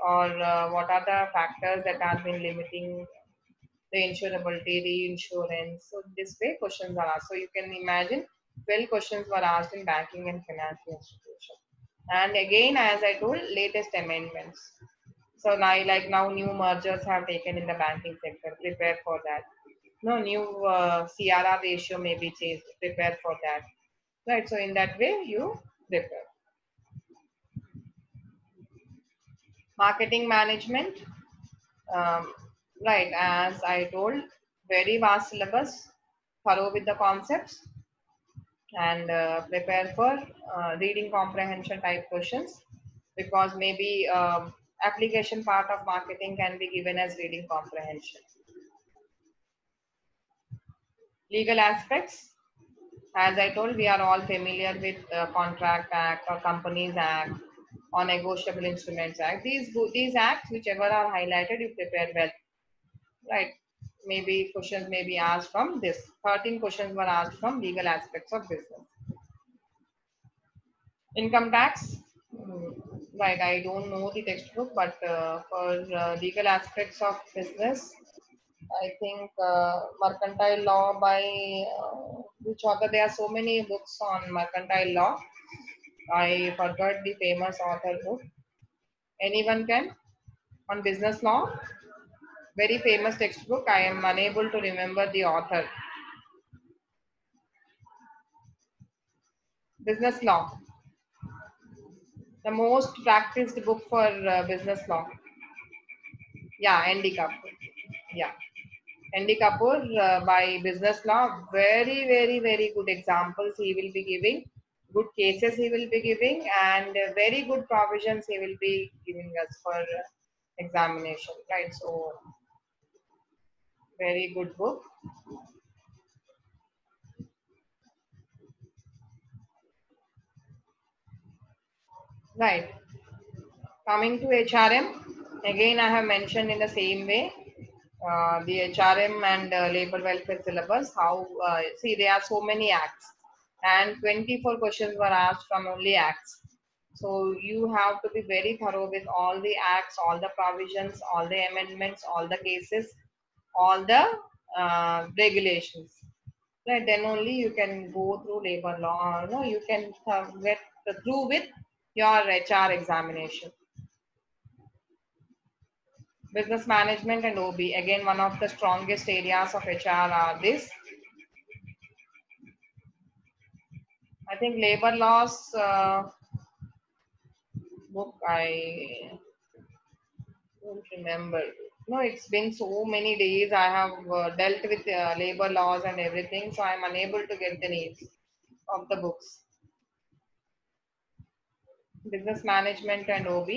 or what are the factors that have been limiting the insurability, reinsurance. So this way questions are asked. So you can imagine 12 questions were asked in banking and financial institution. And again, as I told, latest amendments. So now new mergers have taken in the banking sector. Prepare for that. No new CRR ratio may be changed. Prepare for that. Right. So in that way, you prepare. Marketing management. Right. As I told, very vast syllabus. Thorough with the concepts and prepare for reading comprehension type questions, because maybe application part of marketing can be given as reading comprehension. Legal aspects, as I told, we are all familiar with Contract Act or Companies Act or Negotiable Instruments Act. These acts, whichever are highlighted, you prepare well, right? Maybe questions may be asked from this. 13 questions were asked from legal aspects of business. Income tax, right? I don't know the textbook, but for legal aspects of business, I think mercantile law by which author? There are so many books on mercantile law. I forgot the famous author book. Anyone can? On business law, very famous textbook. I am unable to remember the author. Business law. The most practiced book for business law. Yeah, N.D. Kapoor. Yeah. N.D. Kapoor by business law, very, very, very good examples he will be giving, good cases he will be giving, and very good provisions he will be giving us for examination, right? So, very good book. Right. Coming to HRM, again I have mentioned in the same way, the HRM and labor welfare syllabus, how, see there are so many acts and 24 questions were asked from only acts. So you have to be very thorough with all the acts, all the provisions, all the amendments, all the cases, all the regulations. Right, then only you can go through labor law, no, you can get through with your HR examination. Business management and OB, again, one of the strongest areas of HR are this. I think labor laws book, I don't remember. No, it's been so many days. I have dealt with labor laws and everything, so I'm unable to get the names of the books. Business management and OB.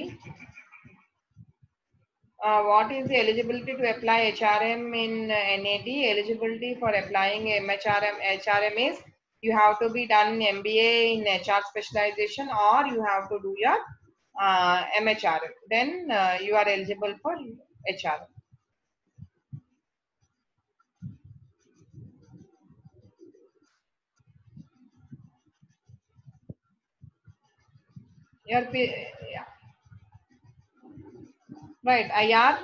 What is the eligibility to apply HRM in NAT? Eligibility for applying HRM is you have to be done MBA in HR specialization, or you have to do your MHRM. Then you are eligible for HRM. Yeah. Right, IR.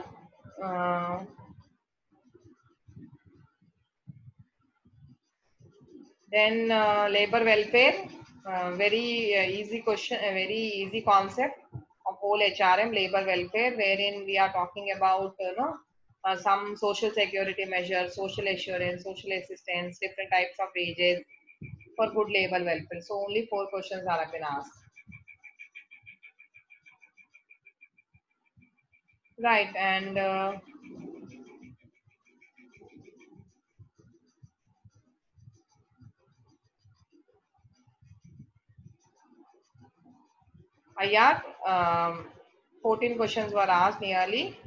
Then labor welfare, very easy question, a very easy concept of whole HRM, labor welfare, wherein we are talking about some social security measures, social assurance, social assistance, different types of wages for good labor welfare. So only 4 questions are been asked. Right, and IR, 14 questions were asked nearly.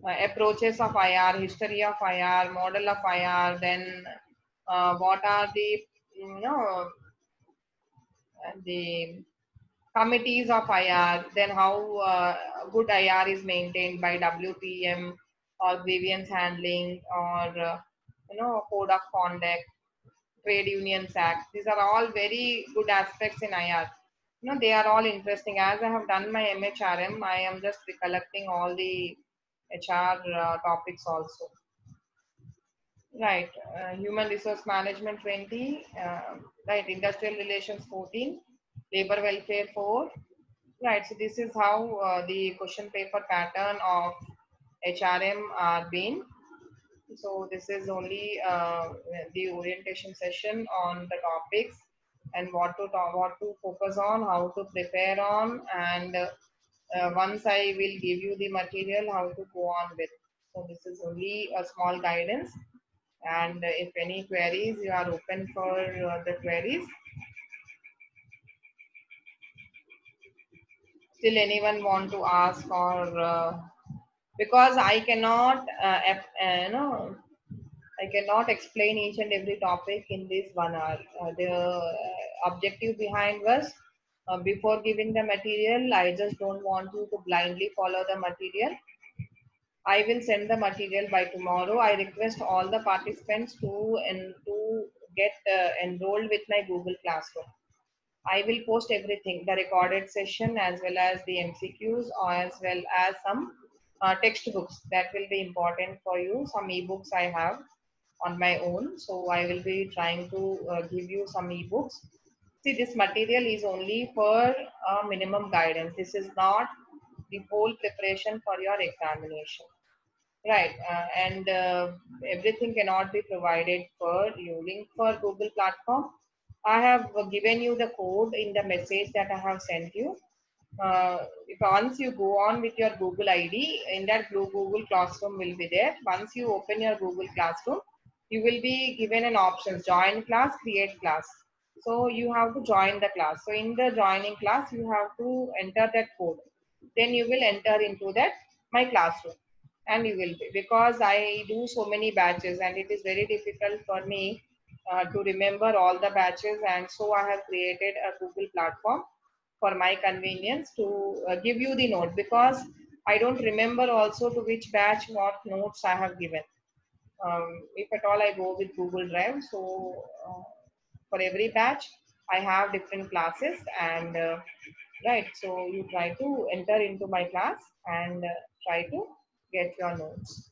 Approaches of IR, history of IR, model of IR, then what are the the committees of IR, then how good IR is maintained by WPM or grievance handling or code of conduct, Trade Unions Act. These are all very good aspects in IR. They are all interesting. As I have done my MHRM, I am just recollecting all the HR topics also. Right. Human Resource Management 20. Right. Industrial Relations 14. Labor Welfare 4. Right. So this is how the question paper pattern of HRM are being. So this is only the orientation session on the topics and what to talk, what to focus on, how to prepare on, and once I will give you the material, how to go on with. So this is only a small guidance, and if any queries, you are open for the queries. Still, anyone want to ask or because I cannot, I cannot explain each and every topic in this 1 hour. The objective behind was before giving the material, I just don't want you to blindly follow the material. I will send the material by tomorrow. I request all the participants to get enrolled with my Google Classroom. I will post everything, the recorded session as well as the MCQs or as well as some textbooks that will be important for you. Some ebooks I have on my own. So I will be trying to give you some ebooks. See, this material is only for minimum guidance. This is not the whole preparation for your examination. Right, and everything cannot be provided for using for Google platform. I have given you the code in the message that I have sent you. If once you go on with your Google ID, in that Google Classroom will be there. Once you open your Google Classroom, you will be given an option: join class, create class. So you have to join the class. So in the joining class, you have to enter that code. Then you will enter into that my classroom, and you will be, because I do so many batches and it is very difficult for me to remember all the batches, and so I have created a Google platform for my convenience to give you the note, because I don't remember also to which batch what notes I have given. If at all I go with Google Drive, so for every batch I have different classes, and right, so you try to enter into my class and try to get your notes.